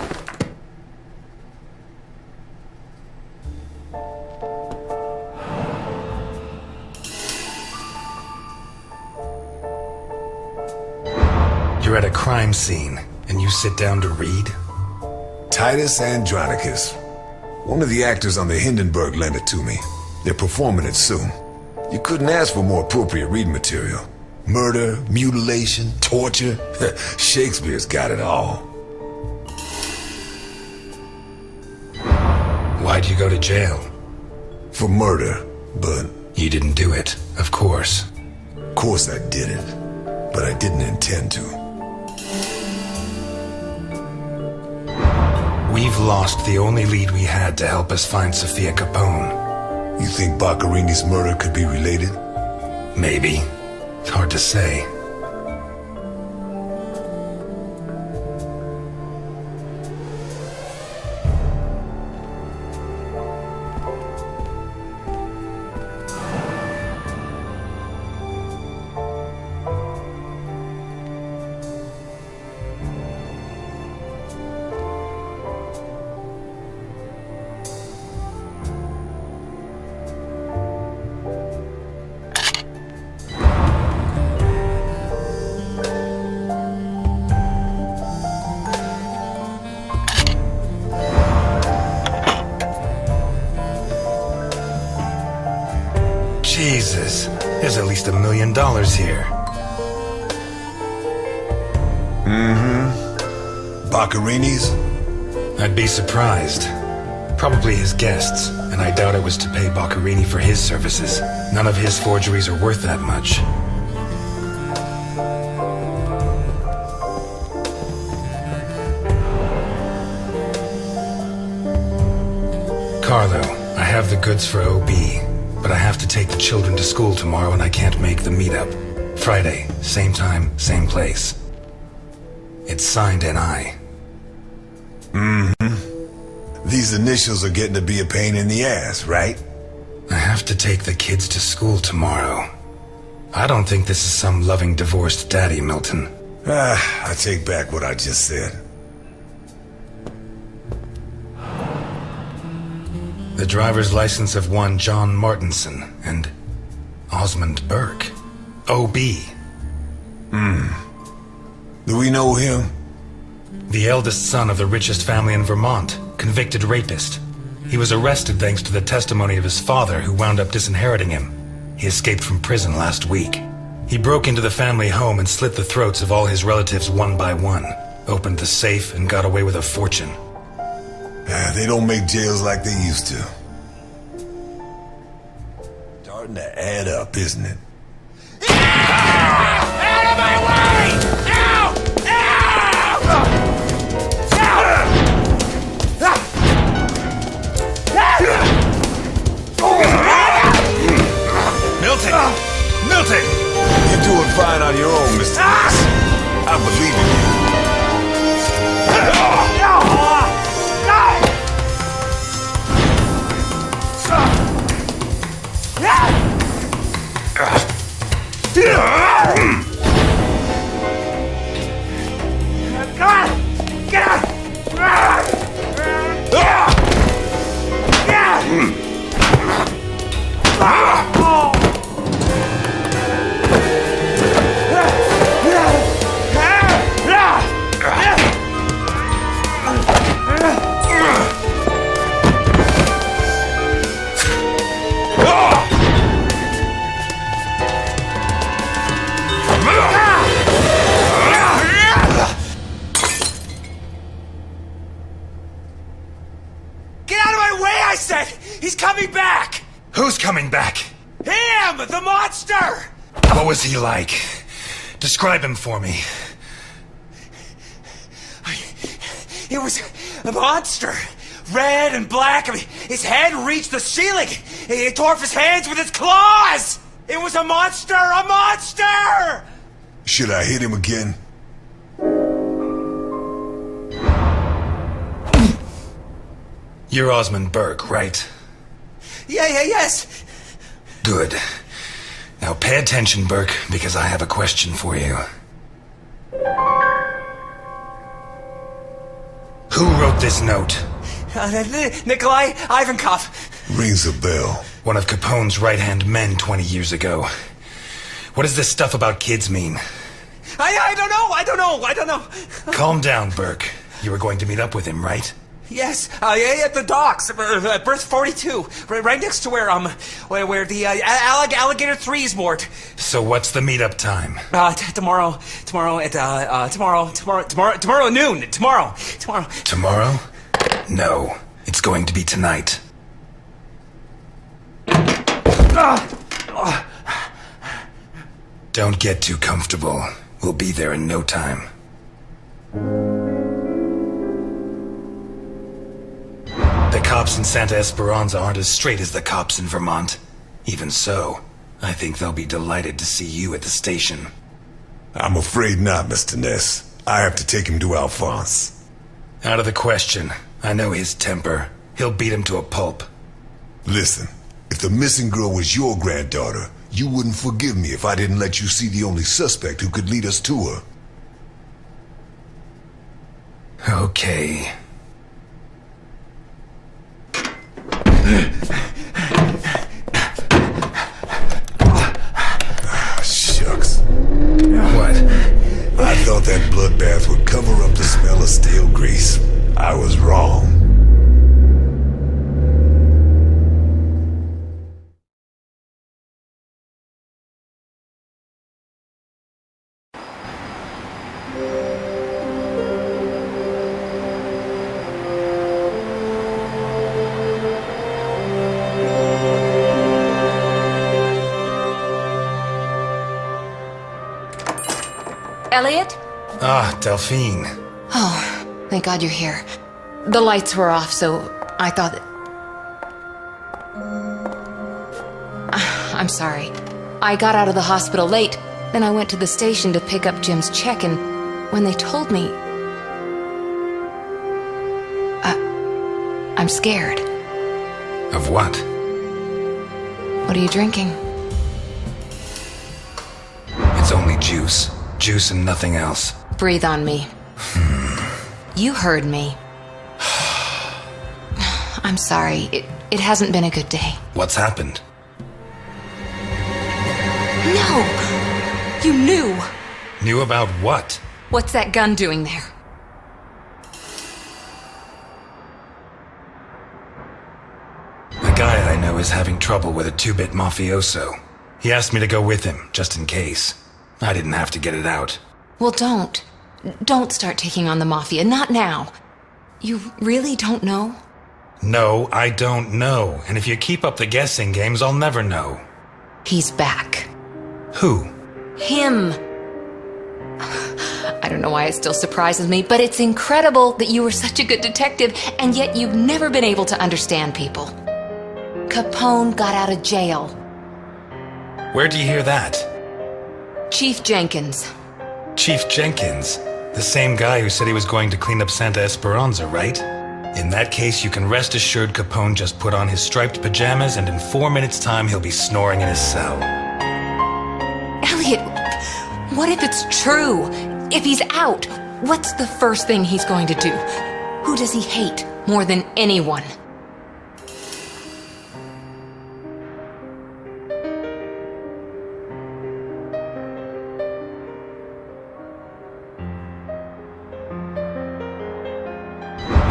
Speaker 2: You're at a crime scene, and you sit down to read?
Speaker 6: Titus Andronicus. One of the actors on the Hindenburg lent it to me. They're performing it soon. You couldn't ask for more appropriate reading material. Murder, mutilation, torture. Shakespeare's got it all.
Speaker 2: Why'd you go to jail?
Speaker 6: For murder, but...
Speaker 2: You didn't do it, of course.
Speaker 6: Of course I did it, but I didn't intend to.
Speaker 2: We've lost the only lead we had to help us find Sophia Capone.
Speaker 6: You think Boccherini's murder could be related?
Speaker 2: Maybe. It's hard to say. Jesus, there's at least $1 million here.
Speaker 6: Boccherini's?
Speaker 2: I'd be surprised. Probably his guests, and I doubt it was to pay Boccherini for his services. None of his forgeries are worth that much. Carlo, I have the goods for OB, but I have to take the children to school tomorrow and I can't make the meetup. Friday, same time, same place. It's signed NI.
Speaker 6: These initials are getting to be a pain in the ass, right?
Speaker 2: I have to take the kids to school tomorrow. I don't think this is some loving divorced daddy, Milton.
Speaker 6: I take back what I just said.
Speaker 2: The driver's license of one John Martinson and Osmond Burke. OB.
Speaker 6: Do we know him?
Speaker 2: The eldest son of the richest family in Vermont, convicted rapist. He was arrested thanks to the testimony of his father, who wound up disinheriting him. He escaped from prison last week. He broke into the family home and slit the throats of all his relatives one by one, opened the safe, and got away with a fortune.
Speaker 6: They don't make jails like they used to. Starting to add up, isn't it?
Speaker 5: Out of my way! Ow!
Speaker 2: Milton! Milton!
Speaker 6: You're doing fine on your own, Mr. Ness. I believe in you.
Speaker 5: Come on! Get out! He's coming back!
Speaker 2: Who's coming back?
Speaker 5: Him! The monster!
Speaker 2: What was he like? Describe him for me.
Speaker 5: It was a monster. Red and black. I mean, his head reached the ceiling. He tore off his hands with his claws! It was a monster! A monster!
Speaker 6: Should I hit him again?
Speaker 2: You're Osmond Burke, right?
Speaker 5: Yes.
Speaker 2: Good. Now pay attention, Burke, because I have a question for you. Who wrote this note?
Speaker 5: Nikolai Ivankov.
Speaker 6: Rings a bell.
Speaker 2: One of Capone's right-hand men 20 years ago. What does this stuff about kids mean?
Speaker 5: I don't know.
Speaker 2: Calm down, Burke. You were going to meet up with him, right?
Speaker 5: Yes, at the docks, berth 42, right next to where the alligator 3 is moored.
Speaker 2: So what's the meetup time?
Speaker 5: Tomorrow at noon. Tomorrow.
Speaker 2: Tomorrow? No, it's going to be tonight. Don't get too comfortable. We'll be there in no time. The cops in Santa Esperanza aren't as straight as the cops in Vermont. Even so, I think they'll be delighted to see you at the station.
Speaker 6: I'm afraid not, Mr. Ness. I have to take him to Alphonse.
Speaker 2: Out of the question. I know his temper. He'll beat him to a pulp.
Speaker 6: Listen, if the missing girl was your granddaughter, you wouldn't forgive me if I didn't let you see the only suspect who could lead us to her.
Speaker 2: Okay.
Speaker 6: Shucks.
Speaker 2: What?
Speaker 6: I thought that bloodbath would cover up the smell of stale grease. I was wrong.
Speaker 3: Eliot?
Speaker 2: Ah, Delphine.
Speaker 3: Oh, thank God you're here. The lights were off, so I thought that... I'm sorry. I got out of the hospital late, then I went to the station to pick up Jim's check, and when they told me... I'm scared.
Speaker 2: Of what?
Speaker 3: What are you drinking?
Speaker 2: It's only juice. Juice and nothing else.
Speaker 3: Breathe on me. You heard me. I'm sorry. It hasn't been a good day.
Speaker 2: What's happened?
Speaker 3: No! You knew!
Speaker 2: Knew about what?
Speaker 3: What's that gun doing there?
Speaker 2: A guy I know is having trouble with a two-bit mafioso. He asked me to go with him, just in case. I didn't have to get it out.
Speaker 3: Well, don't. Don't start taking on the Mafia. Not now. You really don't know?
Speaker 2: No, I don't know. And if you keep up the guessing games, I'll never know.
Speaker 3: He's back.
Speaker 2: Who?
Speaker 3: Him. I don't know why it still surprises me, but it's incredible that you were such a good detective, and yet you've never been able to understand people. Capone got out of jail.
Speaker 2: Where'd you hear that?
Speaker 3: Chief Jenkins.
Speaker 2: Chief Jenkins? The same guy who said he was going to clean up Santa Esperanza, right? In that case, you can rest assured Capone just put on his striped pajamas, and in 4 minutes' time he'll be snoring in his cell.
Speaker 3: Eliot, what if it's true? If he's out, what's the first thing he's going to do? Who does he hate more than anyone?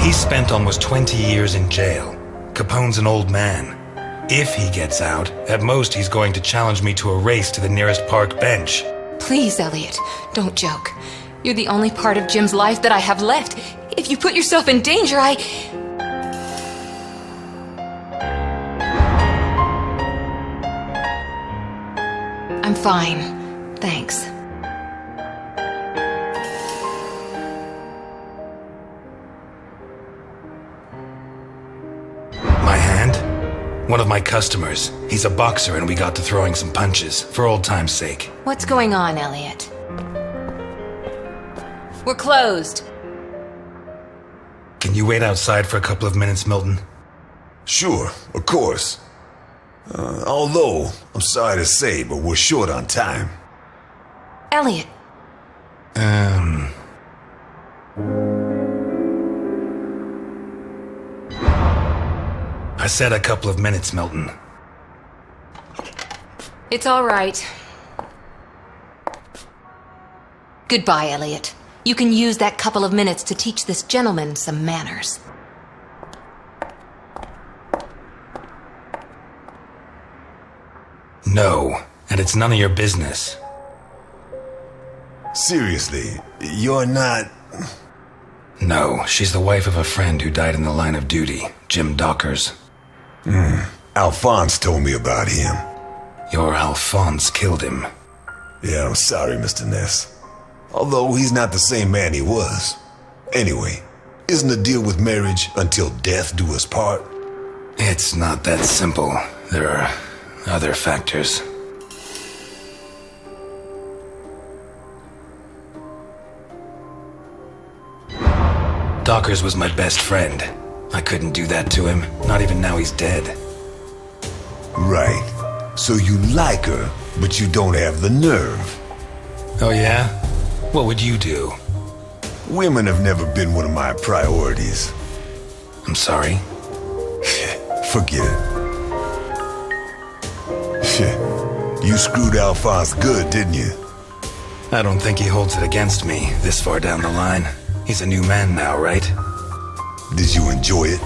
Speaker 2: He spent almost 20 years in jail. Capone's an old man. If he gets out, at most he's going to challenge me to a race to the nearest park bench.
Speaker 3: Please, Eliot, don't joke. You're the only part of Jim's life that I have left. If you put yourself in danger, I'm fine. Thanks.
Speaker 2: My hand? One of my customers. He's a boxer and we got to throwing some punches, for old time's sake.
Speaker 3: What's going on, Eliot? We're closed.
Speaker 2: Can you wait outside for a couple of minutes, Milton?
Speaker 6: Sure, of course. Although, I'm sorry to say, but we're short on time.
Speaker 3: Eliot.
Speaker 2: I said a couple of minutes, Milton.
Speaker 3: It's all right. Goodbye, Eliot. You can use that couple of minutes to teach this gentleman some manners.
Speaker 2: No, and it's none of your business.
Speaker 6: Seriously, you're not...
Speaker 2: No, she's the wife of a friend who died in the line of duty, Jim Dockers.
Speaker 6: Alphonse told me about him.
Speaker 2: Your Alphonse killed him.
Speaker 6: Yeah, I'm sorry, Mr. Ness. Although he's not the same man he was. Anyway, isn't the deal with marriage until death do us part?
Speaker 2: It's not that simple. There are other factors. Dockers was my best friend. I couldn't do that to him, not even now he's dead.
Speaker 6: Right. So you like her, but you don't have the nerve.
Speaker 2: Oh yeah? What would you do?
Speaker 6: Women have never been one of my priorities.
Speaker 2: I'm sorry?
Speaker 6: Forget it. You screwed Alphonse good, didn't you?
Speaker 2: I don't think he holds it against me this far down the line. He's a new man now, right?
Speaker 6: Did you enjoy it?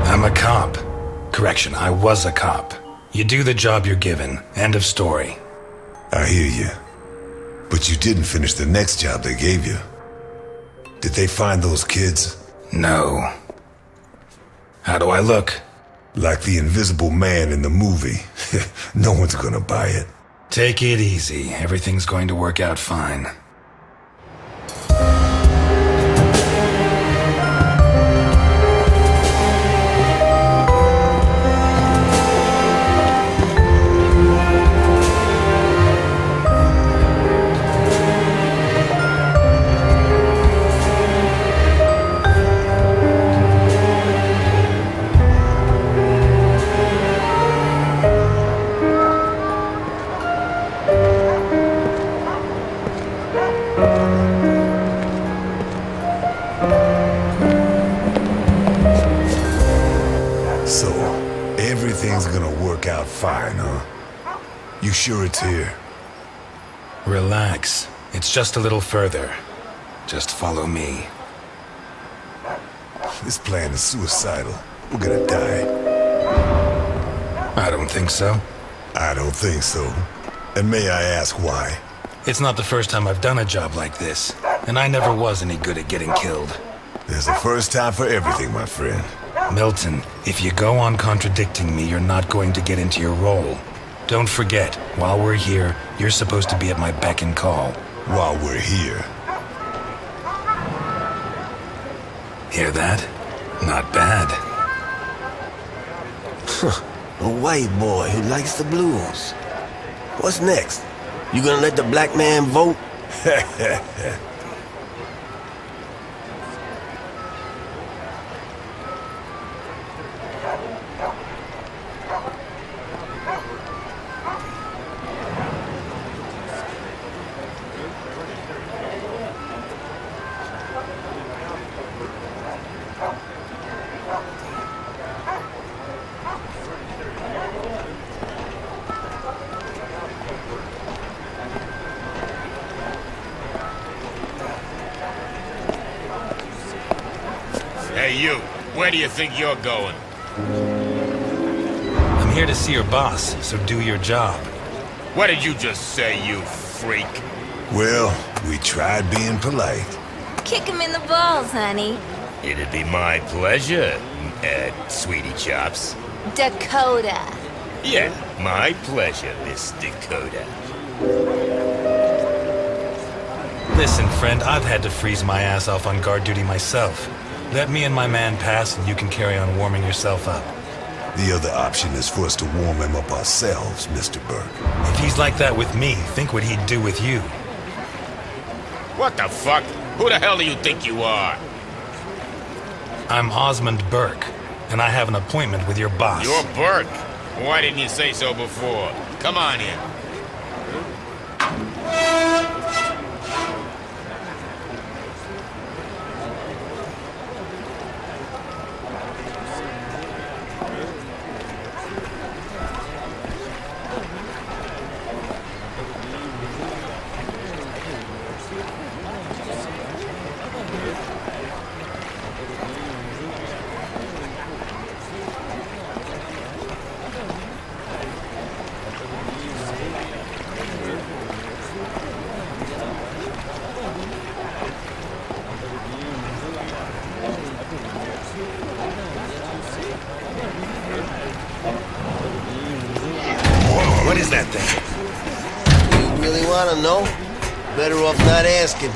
Speaker 2: I'm a cop. Correction, I was a cop. You do the job you're given. End of story.
Speaker 6: I hear you. But you didn't finish the next job they gave you. Did they find those kids?
Speaker 2: No. How do I look?
Speaker 6: Like the invisible man in the movie. No one's gonna buy it.
Speaker 2: Take it easy. Everything's going to work out fine.
Speaker 6: Everything's gonna work out fine, huh? You sure it's here?
Speaker 2: Relax. It's just a little further. Just follow me.
Speaker 6: This plan is suicidal. We're gonna die.
Speaker 2: I don't think so.
Speaker 6: I don't think so. And may I ask why?
Speaker 2: It's not the first time I've done a job like this, and I never was any good at getting killed.
Speaker 6: There's a first time for everything, my friend.
Speaker 2: Milton, if you go on contradicting me, you're not going to get into your role. Don't forget, while we're here, you're supposed to be at my beck and call.
Speaker 6: While we're here.
Speaker 2: Hear that? Not bad.
Speaker 7: A white boy who likes the blues. What's next? You gonna let the black man vote?
Speaker 4: Hey, you. Where do you think you're going?
Speaker 2: I'm here to see your boss, so do your job.
Speaker 4: What did you just say, you freak?
Speaker 6: Well, we tried being polite.
Speaker 1: Kick him in the balls, honey.
Speaker 4: It'd be my pleasure, sweetie chops.
Speaker 1: Dakota.
Speaker 4: Yeah, my pleasure, Miss Dakota.
Speaker 2: Listen, friend, I've had to freeze my ass off on guard duty myself. Let me and my man pass, and you can carry on warming yourself up.
Speaker 6: The other option is for us to warm him up ourselves, Mr. Burke.
Speaker 2: If he's like that with me, think what he'd do with you.
Speaker 4: What the fuck? Who the hell do you think you are?
Speaker 2: I'm Osmond Burke, and I have an appointment with your boss.
Speaker 4: You're Burke. Why didn't you say so before? Come on in.
Speaker 2: What is that thing?
Speaker 7: You really wanna know? Better off not asking.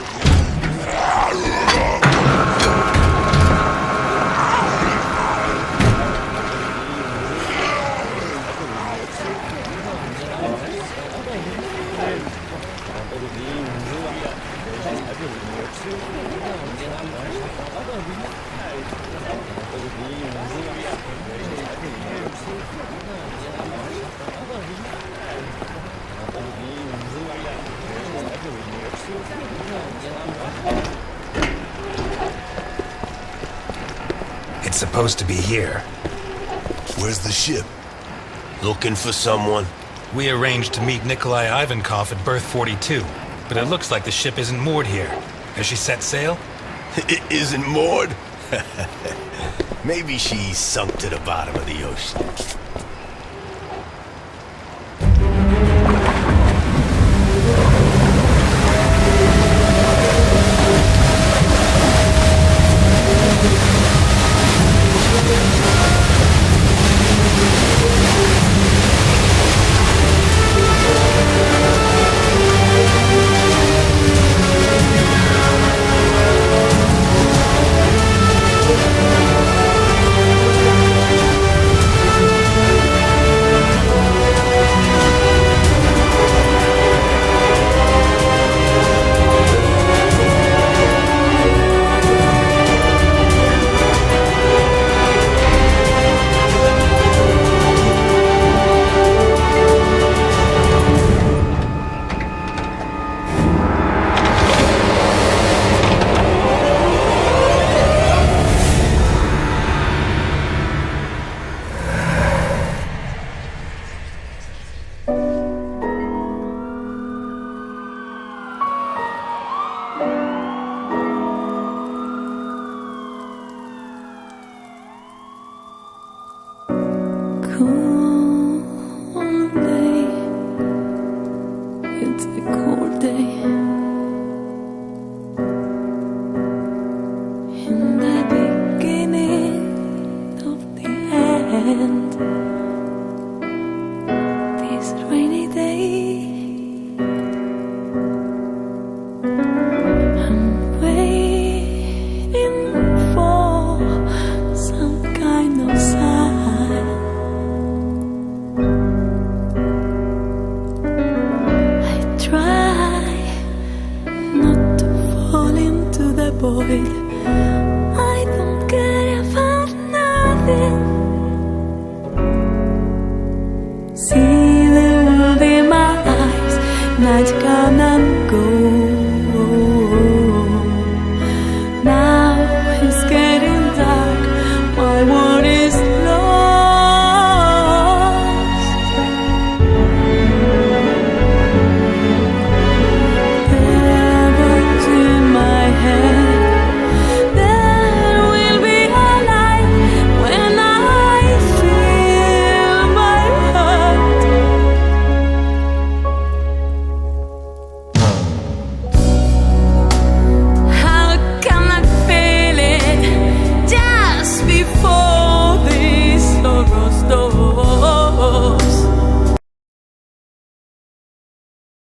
Speaker 2: It's supposed to be here.
Speaker 6: Where's the ship?
Speaker 7: Looking for someone?
Speaker 2: We arranged to meet Nikolai Ivankov at berth 42, but it looks like the ship isn't moored here. Has she set sail?
Speaker 7: It isn't moored? Maybe she sunk to the bottom of the ocean.
Speaker 10: I'm waiting for some kind of sign. I try not to fall into the void. I don't care about nothing.